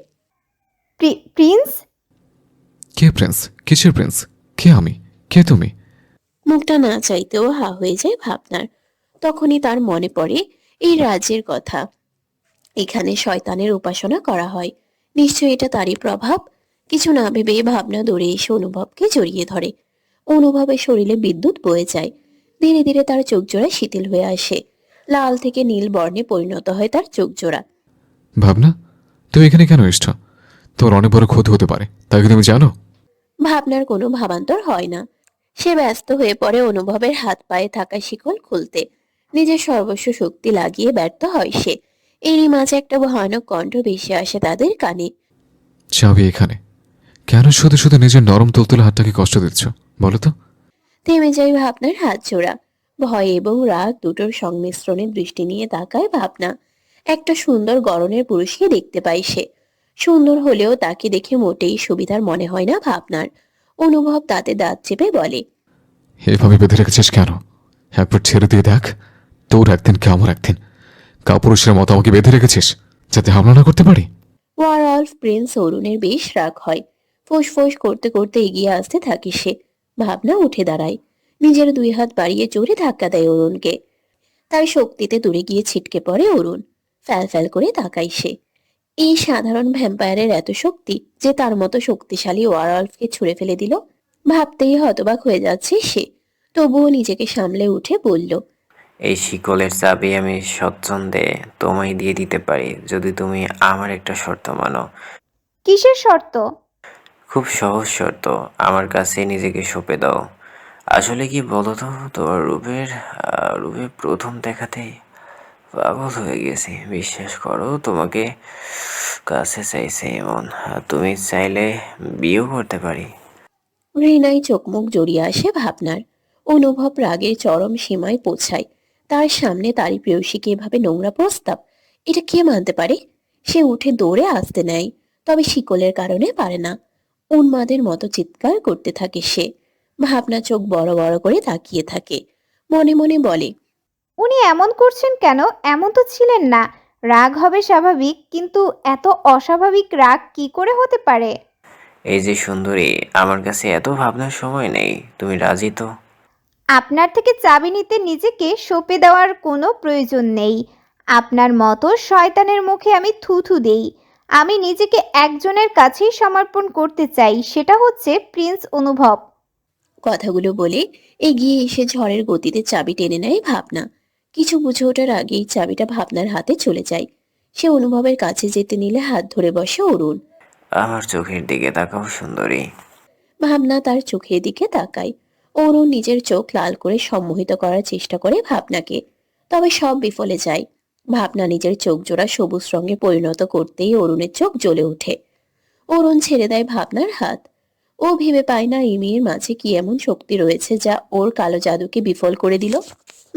[SPEAKER 3] প্রিন্স।
[SPEAKER 1] কে প্রিন্স? কিসের প্রিন্স? কে আমি? কে তুমি?
[SPEAKER 2] মুখটা না চাইতেও হা হয়ে যায় ভাবনার। তখনই তার মনে পড়ে এই রাজ্যের কথা। এখানে শয়তানের উপাসনা করা হয়। নিশ্চয়ই এটা তারই প্রভাব। কিছু না ভেবে ভাবনা দৌড়ে এসে অনুভবকে জড়িয়ে ধরে। অনুভবের শরীরে বিদ্যুৎ বয়ে যায়। ধীরে ধীরে তার চোখ জোড়া শিথিল হয়ে আসে। লাল থেকে নীল বর্ণে পরিণত হয় তার চোখ জোড়া।
[SPEAKER 1] ভাবনা, তুমি এখানে কেন এসছো? তোমার অনেক বড় ক্ষতি হতে পারে, তাই কি তুমি জানো?
[SPEAKER 2] ভাবনার কোনো ভাবান্তর হয় না। সে ব্যস্ত হয়ে পড়ে অনুভবের হাত পায়ে থাকা শিকল খুলতে। নিজের সর্বস্ব শক্তি লাগিয়ে ব্যর্থ হয় সে। এরই মাঝে একটা ভয়ানক কণ্ঠ ভেসে আসে তাদের কানে।
[SPEAKER 1] চাবি এখানে। কেন শুধু শুধু নিজের নরম তুলতুলে হাতটাকে কষ্ট দিচ্ছ বলো তো?
[SPEAKER 2] থেমে যায় ভাবনার হাত জোড়া। ভয় এবং রাগ দুটোর সংমিশ্রণে দৃষ্টি নিয়ে তাকায় ভাবনা। একটা সুন্দর গড়নের পুরুষকে দেখতে পায় সে। সুন্দর হলেও তাকে দেখে মোটেই সুবিধার মনে হয় না ভাবনার। অনুভব তাতে দাঁত চেপে বলে,
[SPEAKER 1] এভাবে বেঁধে রেখেছিস কেন? একবার ছেড়ে দিয়ে দেখ। তোর একদিন কি আমার একদিন। কাপুরুষের মতো আমাকে বেঁধে রেখেছিস যাতে হামলা না করতে পারি।
[SPEAKER 2] ওয়ারলফ প্রিন্স অরুণের বেশ রাগ হয়। ফোঁস করতে করতে এগিয়ে আসতে থাকে সে। ভাবনা উঠে দাঁড়ায়। নিজের দুই হাত বাড়িয়ে জোরে ধাক্কা দেয় অরুণকে। তার শক্তিতে দূরে গিয়ে ছিটকে পড়ে অরুণ। ফ্যাল ফ্যাল করে তাকায় সে। এই সাধারণ ভ্যাম্পায়ারের এত শক্তি যে তার মতো শক্তিশালী ওয়ারলফকে ছুঁড়ে ফেলে দিল। ভাবতেই হতবাক হয়ে যাচ্ছে সে। তবুও নিজেকে সামলে উঠে বলল,
[SPEAKER 7] এই শিকলের চাবি আমি স্বচ্ছন্দে তোমায় দিয়ে দিতে পারি যদি তুমি আমার একটা শর্ত মানো।
[SPEAKER 3] কিসের শর্ত?
[SPEAKER 7] খুব সহজ শর্ত, আমার কাছে নিজেকে সঁপে দাও। আসলে কি বলো তো, তোমার রূপে প্রথম দেখাতেই পাগল হয়ে গেছি। বিশ্বাস করো, তোমাকে কাছে চাইছে এমন। আর তুমি চাইলে বিয়েও করতে পারি।
[SPEAKER 2] ঘৃণায় চোখ মুখ জড়িয়ে আসে ভাবনার। অনুভব রাগের চরম সীমায় পৌঁছায়। তার সামনে তারই প্রেয়সীকে এভাবে নোংরা প্রস্তাব, এটা কে মানতে পারে? সে উঠে দৌড়ে আসতে নেয়। তবে শিকলের কারণে পারে না। উন্মাদের মতো চিৎকার করতে থাকে সে। ভাবনা চোখ বড় বড় করে তাকিয়ে থাকে। মনে মনে বলে,
[SPEAKER 3] উনি এমন করছেন কেন? এমন তো ছিলেন না। রাগ হবে স্বাভাবিক, কিন্তু এত অস্বাভাবিক রাগ কি করে হতে পারে?
[SPEAKER 7] এই যে সুন্দরী, আমার কাছে এত ভাবনার সময় নেই। তুমি রাজি তো?
[SPEAKER 3] আপনার থেকে চাবি নিতে নিজেকে সঁপে দেওয়ার কোনো প্রয়োজন নেই। আপনার মতো শয়তানের মুখে আমি থুথু দেই। আমি নিজেকে একজনের কাছেই সমর্পণ করতে চাই, সেটা হচ্ছে প্রিন্স অনুভব।
[SPEAKER 2] কথাগুলো বলে এগিয়ে এসে ঝড়ের গতিতে চাবি টেনে নেয় ভাবনা। কিছু বুঝে ওঠার আগেই চাবিটা ভাবনার হাতে চলে যায়। সে অনুভবের কাছে যেতে নিলে হাত ধরে বসে অরুণ।
[SPEAKER 7] আমার চোখের দিকে তাকাও সুন্দরী।
[SPEAKER 2] ভাবনা তার চোখের দিকে তাকায়। অরুণ নিজের চোখ লাল করে সম্মোহিত করার চেষ্টা করে ভাবনাকে, তবে সব বিফলে যায়। ভাবনা নিজের চোখ জোড়া সবুজ রঙে পরিণত করতেই অরুণের চোখ জ্বলে ওঠে। অরুণ ছেড়ে দেয় ভাবনার হাত। ও ভেবে পায় না এই মেয়ের মাঝে কি এমন শক্তি রয়েছে যা ওর কালো জাদুকে বিফল করে দিল।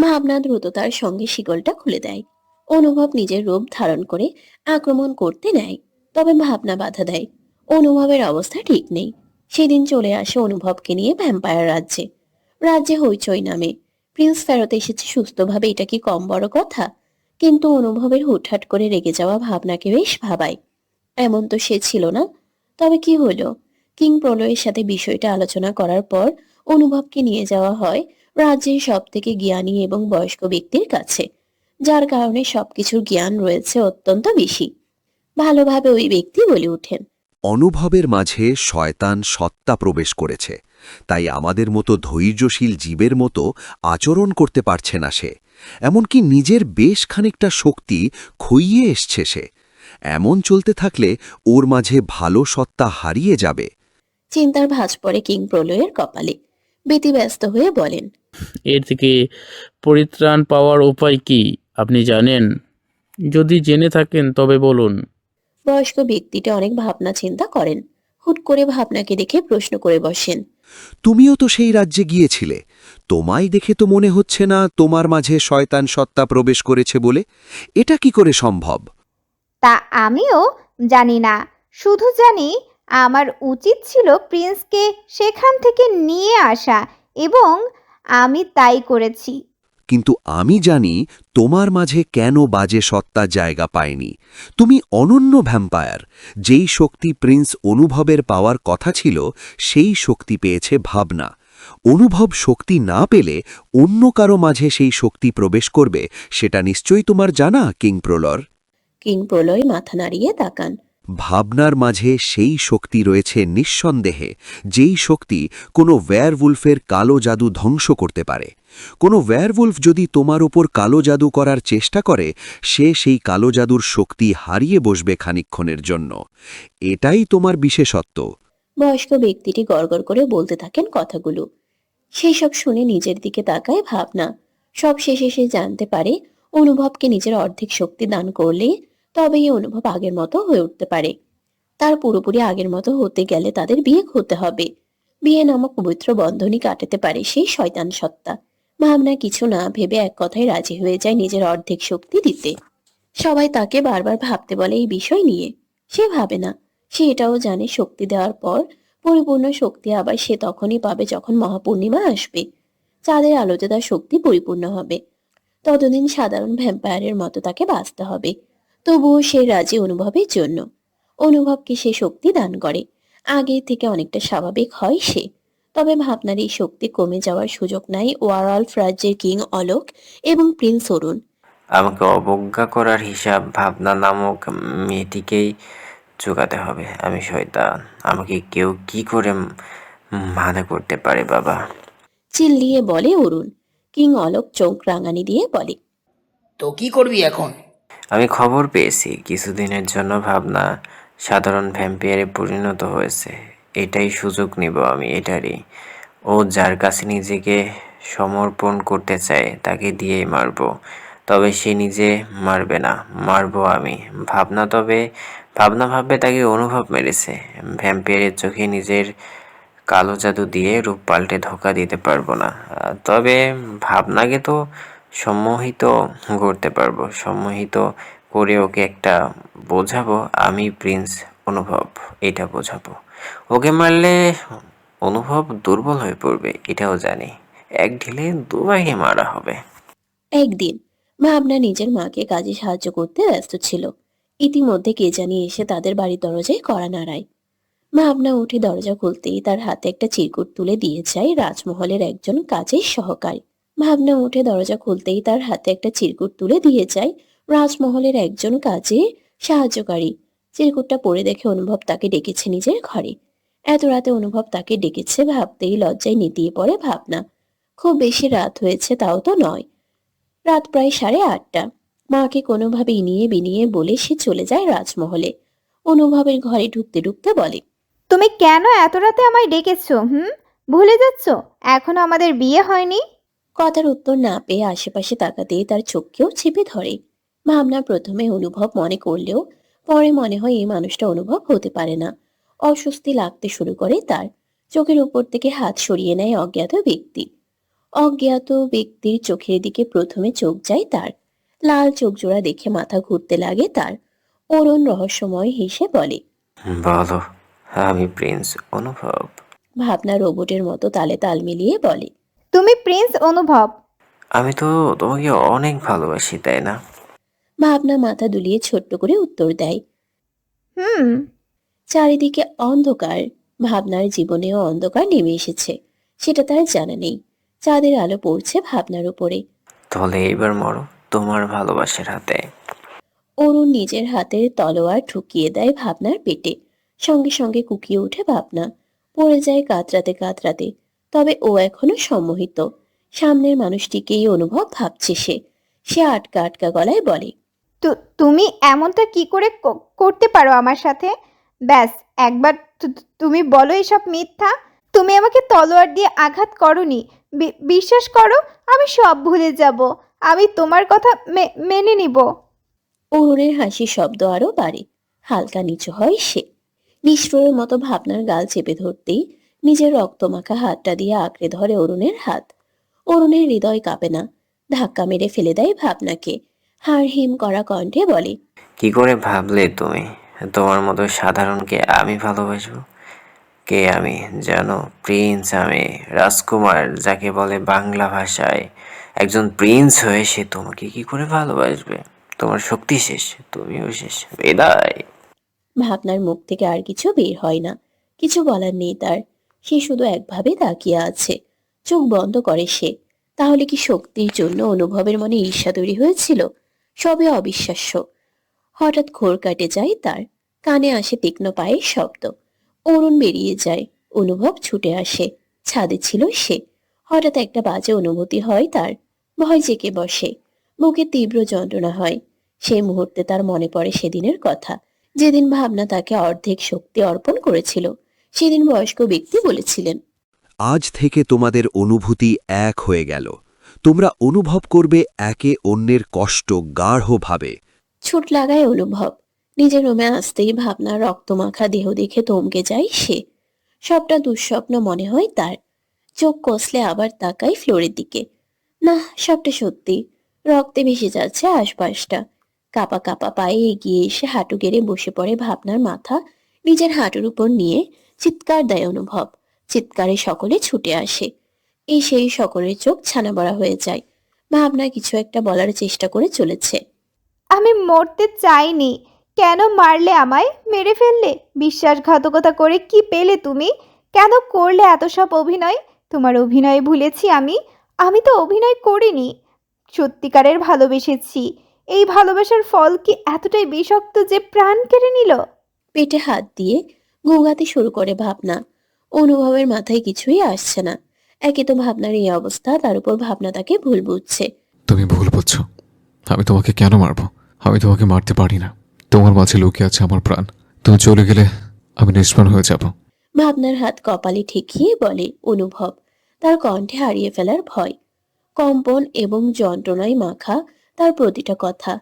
[SPEAKER 2] ভাবনা দ্রুততার সঙ্গে শিকলটা খুলে দেয়। অনুভব নিজের রূপ ধারণ করে আক্রমণ করতে নেয়, তবে ভাবনা বাধা দেয়। অনুভবের অবস্থা ঠিক নেই। সেদিন চলে আসে অনুভবকে নিয়ে ভ্যাম্পায়ার রাজ্যে। রাজ্যে হইচই নামে। প্রিন্স ফেরত এসেছে সুস্থভাবে, এটা কি কম বড় কথা? কিন্তু অনুভবের হুটহাট করে রেগে যাওয়া ভাবনাকে বেশ ভাবায়। এমন তো সে ছিল না। তবে কি হলো? কিং প্রলয়ের সাথে বিষয়টা আলোচনা করার পর অনুভবকে নিয়ে যাওয়া হয় রাজ্যের সব থেকে জ্ঞানী এবং বয়স্ক ব্যক্তির কাছে, যার কারণে সবকিছুর জ্ঞান রয়েছে অত্যন্ত বেশি। ভালোভাবে ওই ব্যক্তি বলে ওঠেন।
[SPEAKER 8] অনুভবের মাঝে শয়তান সত্তা প্রবেশ করেছে, তাই আমাদের মতো ধৈর্যশীল জীবের মতো আচরণ করতে পারছে না সে। এমনকি নিজের বেশ খানিকটা শক্তি খইয়ে এসছে সে। এমন চলতে থাকলে ওর মাঝে ভালো সত্তা হারিয়ে যাবে।
[SPEAKER 2] চিন্তার ভাঁজ পড়ে কিং প্রলয়ের কপালে। ব্যতিব্যস্ত হয়ে বলেন।
[SPEAKER 6] এর থেকে পরিত্রাণ পাওয়ার উপায় কি আপনি জানেন? যদি জেনে থাকেন তবে বলুন।
[SPEAKER 2] বয়স্ক ব্যক্তিটা অনেক ভাবনা চিন্তা করেন। হুট করে ভাবনাকে দেখে প্রশ্ন করে বসেন।
[SPEAKER 8] তুমিও তো সেই রাজ্যে গিয়েছিলে, তোমায় দেখে তো মনে হচ্ছে না তোমার মাঝে শয়তান সত্তা প্রবেশ করেছে বলে। এটা কি করে সম্ভব?
[SPEAKER 3] তা আমিও জানি না, শুধু জানি আমার উচিত ছিল প্রিন্সকে সেখান থেকে নিয়ে আসা, এবং আমি তাই করেছি।
[SPEAKER 8] কিন্তু আমি জানি তোমার মাঝে কেন বাজে সত্তা জায়গা পায়নি। তুমি অনন্য ভ্যাম্পায়ার। যেই শক্তি প্রিন্স অনুভবের পাওয়ার কথা ছিল সেই শক্তি পেয়েছে ভাবনা। অনুভব শক্তি না পেলে অন্য কারো মাঝে সেই শক্তি প্রবেশ করবে, সেটা নিশ্চয়ই তোমার জানা কিং প্রলর।
[SPEAKER 2] কিং প্রলয় মাথা নাড়িয়ে তাকান।
[SPEAKER 8] ভাবনার মাঝে সেই শক্তি রয়েছে নিঃসন্দেহে, যেই শক্তি কোনো ওয়্যারউলফের কালো জাদু ধ্বংস করতে পারে। কোনো ওয়্যারউলফ যদি তোমার ওপর কালো জাদু করার চেষ্টা করে, সে সেই কালো জাদুর শক্তি হারিয়ে বসবে খানিকক্ষণের জন্য। এটাই তোমার বিশেষত্ব।
[SPEAKER 2] বয়স্ক ব্যক্তিটি গড়গড় করে বলতে থাকেন কথাগুলো। সেই সব শুনে নিজের দিকে তাকায় ভাবনা। সব শেষে সে জানতে পারে অনুভবকে নিজের অর্ধেক শক্তি দান করলে তবেই অনুভব আগের মতো হয়ে উঠতে পারে। তার পুরোপুরি আগের মতো হতে গেলে তাদের বিয়ে হতে হবে। বিয়ে নামক পবিত্র বন্ধনই কাটাতে পারে সেই শয়তান সত্তা। ভাবনা কিছু না ভেবে এক কথায় রাজি হয়ে যায় নিজের অর্ধেক শক্তি দিতে। সবাই তাকে বারবার ভাবতে বলে এই বিষয় নিয়ে। সে ভাবে না। সে এটাও জানে শক্তি দেওয়ার পর পরিপূর্ণ শক্তি আবার সে তখনই পাবে যখন মহাপূর্ণিমা আসবে। চাঁদের আলোতে তার শক্তি পরিপূর্ণ হবে। ততদিন সাধারণ ভ্যাম্পায়ারের মতো তাকে বাঁচতে হবে। তবুও সে রাজি অনুভবের জন্য। অনুভবকে সে শক্তি দান করে। আগের থেকে অনেকটা স্বাভাবিক হয় সে। তবে ভাবনার এই শক্তি কমে যাওয়ার সুযোগ নাই ওয়ারআল্ফ রাজ্যের কিং অলোক এবং প্রিন্স অরুণ।
[SPEAKER 7] আমাকে অবজ্ঞা করার হিসাব ভাবনা নামক মেয়েটিকেই চুকাতে হবে। আমি শয়তান, আমাকে কেউ কি করে মানা করতে পারে বাবা?
[SPEAKER 2] চিল্লিয়ে বলে অরুণ। কিং অলোক চোখ রাঙানি দিয়ে বলে।
[SPEAKER 9] তো কি করবি এখন?
[SPEAKER 7] আমি খবর পেয়েছি কিছুদিনের জন্য ভাবনা সাধারণ ভ্যাম্পিয়ারে পরিণত হয়েছে। এটাই সুযোগ নিব আমি, এটারই। ও যার কাছে নিজেকে সমর্পণ করতে চায় তাকে দিয়েই মারব। তবে সে নিজে মারবে না, মারবো আমি। ভাবনা ভাববে তাকে অনুভব মেরেছে। ভ্যাম্পিয়ারের চোখে নিজের কালো জাদু দিয়ে রূপ পাল্টে ধোকা দিতে পারবো না। তবে ভাবনাকে তো সম্মোহিত করতে পারবো। সম্মোহিত করে ওকে একটা বোঝাবো আমি প্রিন্স অনুভব, এটা বোঝাবো। ওকে মারলে অনুভব দুর্বল হয়ে পড়বে, এটাও জানি। এক ঢিলে দুবাইকে মারা হবে।
[SPEAKER 2] একদিন ভাবনা নিজের মাকে কাজে সাহায্য করতে ব্যস্ত ছিল। ইতিমধ্যে কে জানি এসে তাদের বাড়ির দরজায় কড়া নাড়ায়। ভাবনা উঠে দরজা খুলতেই তার হাতে একটা চিরকুট তুলে দিয়ে যায় রাজমহলের একজন কাজের সহকারী। ভাবনা উঠে দরজা খুলতেই তার হাতে একটা চিরকুট তুলে দিয়ে যায় রাজমহলের একজন কাজের সাহায্যকারী। চিরকুটটা পড়ে দেখে অনুভব তাকে ডেকেছে নিজের ঘরে। এত রাতে অনুভব তাকে ডেকেছে ভাবতেই লজ্জায় নেতিয়ে পড়ে ভাবনা। খুব বেশি রাত হয়েছে তাও তো নয়, রাত প্রায় 8:30। মাকে কোনোভাবে ইনিয়ে বিনিয়ে বলে সে চলে যায় রাজমহলে। অনুভবের ঘরে ঢুকতে ঢুকতে বলে,
[SPEAKER 3] তুমি কেন এত রাতে আমায় ডেকেছো? ভুলে যাচ্ছ এখনো আমাদের বিয়ে হয়নি?
[SPEAKER 2] কথার উত্তর না পেয়ে আশেপাশে তাকাতেই তার চোখকেও চেপে ধরে। ভাবনা প্রথমে অনুভব মনে করলেও পরে মনে হয় এই মানুষটা অনুভব হতে পারে না। অস্বস্তি লাগতে শুরু করে তার। চোখের উপর থেকে হাত সরিয়ে নেয় অজ্ঞাত ব্যক্তি। অজ্ঞাত ব্যক্তির চোখের দিকে প্রথমে চোখ যায় তার। লাল চোখ জোড়া দেখে মাথা ঘুরতে লাগে তার। অরুণ রহস্যময় হেসে বলে,
[SPEAKER 7] বলো, আমি প্রিন্স অনুভব।
[SPEAKER 2] ভাবনা রোবটের মতো তালে তাল মিলিয়ে বলে,
[SPEAKER 3] তুমি প্রিন্স অনুভব?
[SPEAKER 7] আমি তো তোমাকে অনেক ভালোবাসি, তাই না?
[SPEAKER 2] ভাবনা মাথা দুলিয়ে ছোট্ট করে উত্তর দেয়।
[SPEAKER 3] হুম।
[SPEAKER 2] চারিদিকে অন্ধকার। ভাবনার জীবনেও অন্ধকার নেমে এসেছে, সেটা তার জানা নেই। চাঁদের আলো পড়ছে ভাবনার উপরে।
[SPEAKER 7] তাহলে এইবার মরো তোমার ভালোবাসার হাতে।
[SPEAKER 2] অরুণ নিজের হাতের তলোয়ার ঠুকিয়ে দেয় ভাবনার পেটে। সঙ্গে সঙ্গে কুকিয়ে ওঠে ভাবনা, পড়ে যায় কাতরাতে কাতরাতে। তবে ও এখনো সম্মোহিত। সামনের মানুষটিকেই অনুভব ভাবছে সে। সে আটকা আটকা গলায় বলে,
[SPEAKER 3] তুমি এমনটা কি করে করতে পারো আমার সাথে? ব্যাস একবার তুমি বলো এসব মিথ্যা। তুমি আমাকে তলোয়ার দিয়ে আঘাত করোনি। বিশ্বাস করো, আমি সব ভুলে যাব। আমি তোমার কথা মেনে নিব।
[SPEAKER 2] অরুণের হাসির শব্দ আরো বাড়ে। হালকা নিচু হয় সে। নিষ্ঠুরের মতো ভাবনার গাল চেপে ধরতেই নিজের রক্তমাখা হাতটা দিয়ে আঁকড়ে ধরে অরুণের হাত। অরুণের হৃদয় কাঁপে না। ধাক্কা মেরে ফেলে দেয় ভাবনাকে। হাড় হিম করা কণ্ঠে বলে,
[SPEAKER 7] কি করে ভাবলে তুমি তোমার মতো সাধারণকে আমি ভালোবাসবো? কে আমি জানো? প্রিন্স আমি, রাজকুমার যাকে বলে বাংলা ভাষায়। একজন প্রিন্স হয়ে সে তোমাকে কি করে ভালোবাসবে? তোমার শক্তি শেষ, তুমিও শেষ, বিদায়।
[SPEAKER 2] ভাবনার মুখ থেকে আর কিছু বের হয় না। কিছু বলার নেই তার। সে শুধু একভাবে তাকিয়ে আছে। চোখ বন্ধ করে সে। তাহলে কি শক্তির জন্য অনুভবের মনে ঈর্ষা তৈরি হয়েছিল? সবে অবিশ্বাস্য। হঠাৎ ঘোর কাটে যায় তার। কানে আসে তীক্ষ্ণ পায়ের শব্দ। অরুণ বেরিয়ে যায়। অনুভব ছুটে আসে। ছাদে ছিল সে। হঠাৎ একটা বাজে অনুভূতি হয় তার। ভয় জেঁকে বসে। বুকে তীব্র যন্ত্রণা হয়। সেই মুহূর্তে তার মনে পড়ে সেদিনের কথা, যেদিন ভাবনা তাকে অর্ধেক শক্তি অর্পণ করেছিল। সেদিন বয়স্ক ব্যক্তি বলেছিলেন,
[SPEAKER 8] আজ থেকে তোমাদের অনুভূতি এক হয়ে গেল। তোমরা অনুভব করবে একে অন্যের কষ্ট গাঢ়ভাবে।
[SPEAKER 2] ছুট লাগায় অনুভব। নিজের রুমে আসতেই ভাবনার রক্তমাখা দেহ দেখে থমকে যায় সে। সবটা দুঃস্বপ্ন মনে হয় তার। চোখ কষলে আবার তাকায় ফ্লোরের দিকে। না, সবটা সত্যি। রক্তে ভেসে যাচ্ছে আশপাশটা। কাপা কাপা পায়ে এগিয়ে এসে হাঁটু গেড়ে বসে পড়ে ভাবনার মাথা নিজের হাঁটুর উপর নিয়ে। চিৎকার দেয় অনুভব। চিৎকারে সকলে ছুটে আসে। এই সেই সকলের চোখ ছানা বড়া হয়ে যায়। ভাবনা কিছু একটা বলার চেষ্টা করে চলেছে।
[SPEAKER 3] আমি মরতে চাইনি। কেন মারলে আমায়? মেরে ফেললে? বিশ্বাসঘাতকতা করে কি পেলে তুমি? কেন করলে এত সব অভিনয়? তোমার অভিনয় ভুলেছি আমি। আমি তো অভিনয় করিনি, সত্যিকারের ভালোবেসেছি। এই ভালোবাসার ফল কি এতটাই বিষাক্ত যে প্রাণ কেড়ে নিল?
[SPEAKER 2] পেটে হাত দিয়ে গোগাতে শুরু করে ভাবনা। অনুভবের মাথায় কিছুই আসছে না। একে তো ভাবনার এই অবস্থা, তার উপর ভাবনা তাকে ভুল বুঝছে।
[SPEAKER 1] তুমি ভুল বুঝছো। আমি তোমাকে কেন মারবো? আমি তোমাকে মারতে পারি না। তোমার মাঝে লুকিয়ে আছে আমার প্রাণ। তুমি চলে গেলে আমি নিষ্প্রাণ হয়ে যাব।
[SPEAKER 2] ভাবনার হাত কপালে ঠেকিয়ে বলে অনুভব, তার কণ্ঠে হারিয়ে ফেলার ভয়। কম্পন এবং যন্ত্রণায় মাখা তার প্রতিটা কথা।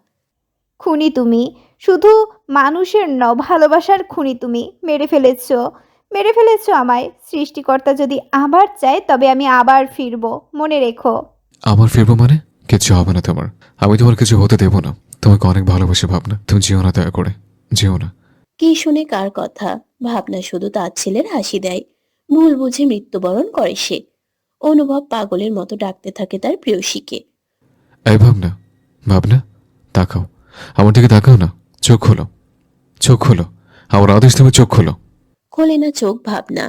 [SPEAKER 3] খুনি তুমি, শুধু মানুষের ভালোবাসার খুনি তুমি। মেরে ফেলেছো আমায়। সৃষ্টিকর্তা যদি আবার চায় তবে আমি আবার ফিরবো, মনে রেখো।
[SPEAKER 1] আমার ফিরবো মানে? কিছু হবে না তোমার। আমি তোমার কিছু হতে দেব না। তোমাকে অনেক ভালোবাসি ভাবনা। তুমি যেও না, দয়া করে যেও না।
[SPEAKER 2] কি শুনে কার কথা? ভাবনা শুধু তার ছেলের হাসি দেয়। ভুল বুঝে মৃত্যুবরণ করে সে। অনুভব পাগলের মতো ডাকতে থাকে তার প্রেয়সীকে।
[SPEAKER 1] এই ভাবনা, ভাবনা, তাকাও। আমার দিকে তাকাও না। চোখ খোলো, চোখ খোলো। আমার আদেশ তুমি চোখ খোলো।
[SPEAKER 2] খোলে না চোখ ভাবনা।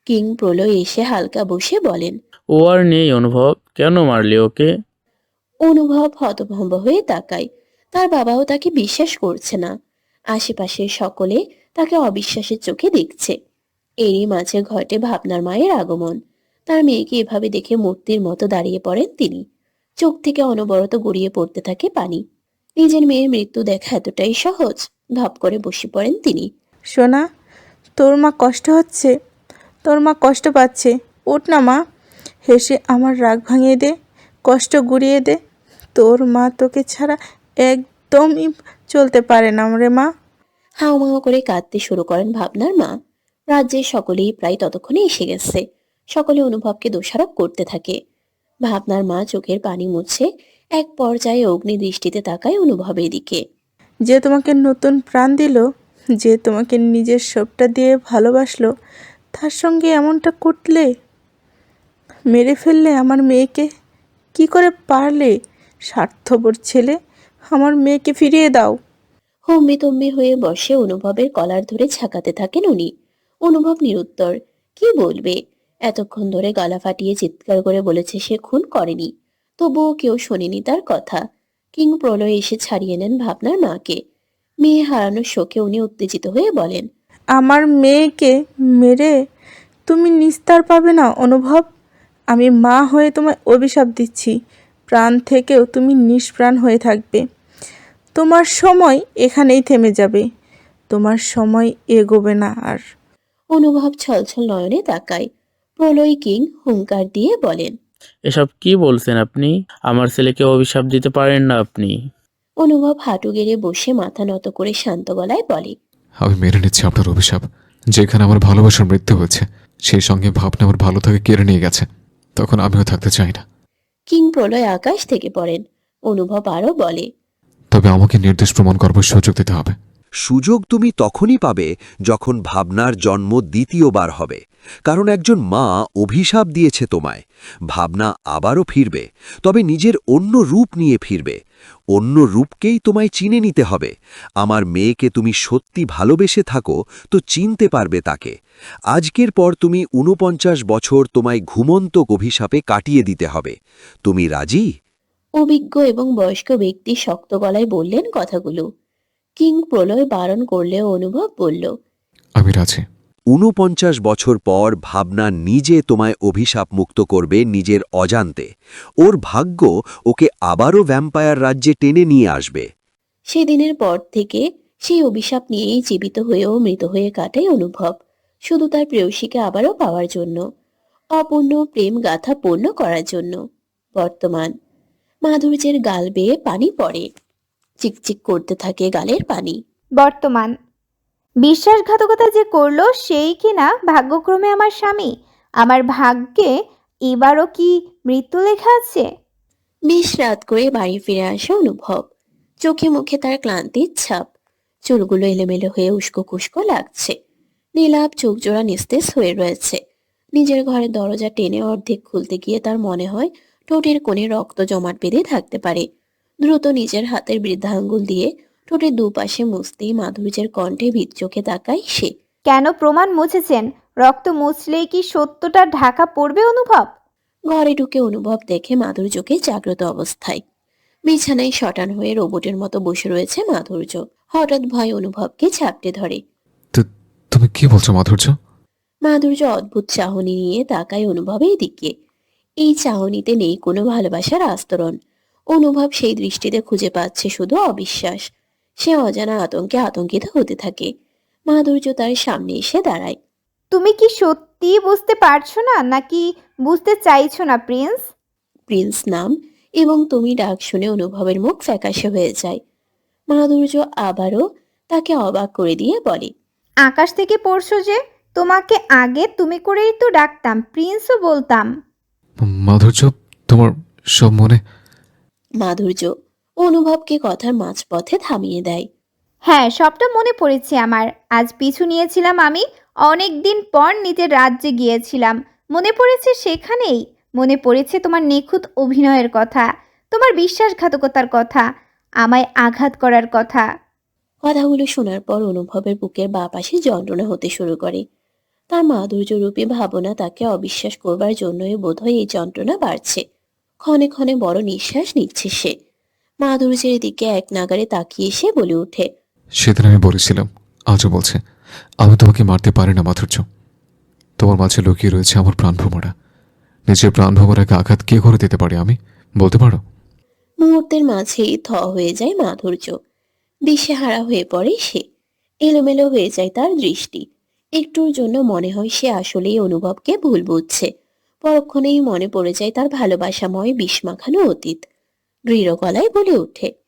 [SPEAKER 2] কিং প্রলয় এসে হালকা বসে বলেন।
[SPEAKER 6] ও আর নেই অনুভব, কেন মারলি ওকে?
[SPEAKER 2] অনুভব হতভম্ব হয়ে তাকায়। তার বাবাও তাকে বিশ্বাস করছে না। আশেপাশের সকলে তাকে অবিশ্বাসের চোখে দেখছে। এরই মাঝে ঘটে ভাবনার মায়ের আগমন। তার মেয়েকে এভাবে দেখে মূর্তির মতো দাঁড়িয়ে পড়েন তিনি। চোখ থেকে অনবরত গড়িয়ে পড়তে থাকে পানি। নিজের মেয়ের মৃত্যু দেখা এতটাই সহজ, ধপ করে বসে পড়েন তিনি।
[SPEAKER 4] সোনা, তোর মা কষ্ট হচ্ছে, তোর মা কষ্ট পাচ্ছে। ওঠ না মা, হেসে আমার রাগ ভাঙিয়ে দে, কষ্ট গুড়িয়ে দে। তোর মা তোকে ছাড়া একদমই চলতে পারে না রে মা।
[SPEAKER 2] হাউমাউ করে কাঁদতে শুরু করেন ভাবনার মা। রাজ্যের সকলেই প্রায় ততক্ষণে এসে গেছে। সকলে অনুভবকে দোষারোপ করতে থাকে। ভাবনার মা চোখের পানি মুছে এক পর্যায়ে অগ্নি দৃষ্টিতে তাকায় অনুভবের দিকে।
[SPEAKER 4] যে তোমাকে নতুন প্রাণ দিল, যে তোমাকে নিজের সবটা দিয়ে ভালোবাসলো, তার সঙ্গে এমনটা করলে, মেরে ফেললে আমার মেয়েকে। কি করে পারলে? স্বার্থপর ছেলে, আমার মেয়েকে ফিরিয়ে দাও।
[SPEAKER 2] হম্বি তম্বি হয়ে বসে অনুভবের কলার ধরে ঝাঁকাতে থাকেন উনি। অনুভব নিরুত্তর। কি বলবে? এতক্ষণ ধরে গলা ফাটিয়ে চিৎকার করে বলেছে সে খুন করেনি, তবুও কেউ শোনেনি তার কথা। কিং প্রলয় এসে ছাড়িয়ে নেন ভাবনার মাকে। মেয়ে হারানোর শোকে উনি উত্তেজিত হয়ে বলেন,
[SPEAKER 4] আমার মেয়েকে মেরে তুমি নিস্তার পাবে না অনুভব। আমি মা হয়ে তোমায় অভিশাপ দিচ্ছি, প্রাণ থেকেও তুমি নিষ্প্রাণ হয়ে থাকবে। তোমার সময় এখানেই থেমে যাবে, তোমার সময় এগোবে না আর।
[SPEAKER 2] অনুভব ছলছল নয়নে তাকায়। প্রলয় কিং হুংকার দিয়ে বলেন,
[SPEAKER 6] এসব কি বলছেন আপনি? আমার ছেলেকে অভিশাপ দিতে পারেন না আপনি।
[SPEAKER 2] অনুভব হাঁটু গেড়ে বসে মাথা নত করে শান্ত গলায় বলে,
[SPEAKER 1] আমি মেনে নিচ্ছি আপনার অভিশাপ। যেখানে আমার ভালোবাসার মৃত্যু হয়েছে, সেই সঙ্গে ভাবনা আমার ভালো থেকে কেড়ে নিয়ে গেছে, তখন আমিও থাকতে চাই না।
[SPEAKER 2] কিং প্রলয় আকাশ থেকে পড়েন। অনুভব আরো বলে,
[SPEAKER 1] তবে আমাকে নির্দেশ প্রমাণ করবার সুযোগ দিতে হবে।
[SPEAKER 8] সুযোগ তুমি তখনই পাবে যখন ভাবনার জন্ম দ্বিতীয়বার হবে, কারণ একজন মা অভিশাপ দিয়েছে তোমায়। ভাবনা আবারও ফিরবে, তবে নিজের অন্য রূপ নিয়ে ফিরবে। অন্য রূপকেই তোমায় চিনে নিতে হবে। আমার মেয়েকে তুমি সত্যি ভালোবেসে থাকো তো চিনতে পারবে তাকে। আজকের পর তুমি ৪৯ বছর তোমায় ঘুমন্ত অভিশাপে কাটিয়ে দিতে হবে। তুমি রাজি?
[SPEAKER 2] অভিজ্ঞ এবং বয়স্ক ব্যক্তি শক্ত গলায় বললেন কথাগুলো। কিং প্রলয় বারণ করলেও অনুভব বলল,
[SPEAKER 1] আমি রাজি।
[SPEAKER 8] ৪৯ বছর পর ভাবনা নিজে তোমায় অভিশাপ মুক্ত করবে নিজের অজান্তে। ওর ভাগ্য ওকে আবারও ভ্যাম্পায়ার রাজ্যে টেনে নিয়ে আসবে।
[SPEAKER 2] সেদিনের পর থেকে সেই অভিশাপ নিয়েই জীবিত হয়েও মৃত হয়ে কাটায় অনুভব, শুধু তার প্রেয়সীকে আবারও পাওয়ার জন্য, অপূর্ণ প্রেম গাথা পূর্ণ করার জন্য। বর্তমান মাধুর্যের গাল বেয়ে পানি পড়ে, চিকচিক করতে থাকে গালের পানি।
[SPEAKER 3] বর্তমান বিশ্বাসঘাতকতা যে করলো সেই কিনা ভাগ্যক্রমে আমার স্বামী। আমার ভাগ্যে এবারও কি মৃত্যু লেখা আছে?
[SPEAKER 2] বেশ রাত করে বাড়ি ফিরে আসে অনুভব। চোখে মুখে তার ক্লান্তির ছাপ। চুলগুলো এলোমেলো হয়ে উস্কো খুস্কো লাগছে। নীলাভ চোখ জোড়া নিস্তেজ হয়ে রয়েছে। নিজের ঘরের দরজা টেনে অর্ধেক খুলতে গিয়ে তার মনে হয় ঠোঁটের কোণে রক্ত জমাট বেঁধে থাকতে পারে। দ্রুত নিজের হাতের বৃদ্ধা আঙ্গুল দিয়ে ঠোঁটের দুপাশে মুছতেই মাধুর্যের কণ্ঠে ভিত চোখে তাকায় সে।
[SPEAKER 3] কেন প্রমাণ মুছেছেন? রক্ত মুছলেই কি সত্যটা ঢাকা পড়বে অনুভব?
[SPEAKER 2] ঘরে ঢুকে অনুভব দেখে মাধুর্যকে জাগ্রত অবস্থায়। বিছানায় শটান হয়ে রোবটের মতো বসে রয়েছে মাধুর্য। হঠাৎ ভয় অনুভবকে ঝাপটে ধরে।
[SPEAKER 1] তো তুমি কি বলছো মাধুর্য?
[SPEAKER 2] মাধুর্য অদ্ভুত চাহনি নিয়ে তাকায় অনুভবের দিকে। এই চাহনিতে নেই কোনো ভালোবাসার আস্তরণ। অনুভব সেই দৃষ্টিতে খুঁজে পাচ্ছে শুধু অবিশ্বাস। সে অজানা আতঙ্কে আতঙ্কিত হতে থাকে। মাধুর্য তার সামনে এসে দাঁড়ায়।
[SPEAKER 3] তুমি কি সত্যি বুঝতে পারছো না নাকি বুঝতে চাইছো না প্রিন্স?
[SPEAKER 2] প্রিন্স নাম এবং তুমি ডাক শুনে অনুভবের মুখ ফ্যাকাশে হয়ে যায়। মাধুর্য আবারও তাকে অবাক করে দিয়ে বলে,
[SPEAKER 3] আকাশ থেকে পড়ছো যে? তোমাকে আগে তুমি করেই তো ডাকতাম, প্রিন্সও বলতাম।
[SPEAKER 1] মাধুর্য, তোমার সব মনে?
[SPEAKER 2] মাধুর্য অনুভবকে কথার মাঝপথে থামিয়ে দেয়।
[SPEAKER 3] হ্যাঁ, সবটা মনে পড়েছে আমার। আজ পিছু নিয়েছিলাম আমি, অনেক দিন পর নিজের রাজ্যে গিয়েছিলাম। মনে পড়েছে সেখানেই। মনে পড়েছে তোমার নিখুঁত অভিনয়ের কথা, তোমার বিশ্বাসঘাতকতার কথা, আমায় আঘাত করার কথা।
[SPEAKER 2] কথাগুলো শোনার পর অনুভবের বুকের বাঁ পাশে যন্ত্রণা হতে শুরু করে। তার মাধুর্যরূপী ভাবনা তাকে অবিশ্বাস করবার জন্যই বোধহয় এই যন্ত্রণা বাড়ছে। ক্ষণে ক্ষণে বড় নিঃশ্বাস নিচ্ছে সে। মাধুর্যের দিকে এক নাগারে তাকিয়ে সে বলে ওঠে,
[SPEAKER 1] সেদিন আমি বলেছিলাম, আজও বলছে, আমি তোমাকে মারতে পারি না মাধুর্য। তোমার মাঝে লুকিয়ে রয়েছে আমার প্রাণভ্রমরা। নিজের প্রাণভ্রমরাকে আঘাত কে করে দিতে পারি আমি, বলতে পারো?
[SPEAKER 2] মুহূর্তের মাঝেই হয়ে যায় মাধুর্য। দিশেহারা হয়ে পড়ে সে। এলোমেলো হয়ে যায় তার দৃষ্টি। একটুর জন্য মনে হয় সে আসলেই অনুভবকে ভুল বুঝছে। পরক্ষণেই মনে পড়ে যায় তার ভালোবাসাময় বিষ মাখানো অতীত। দৃঢ় গলায় বলে ওঠে,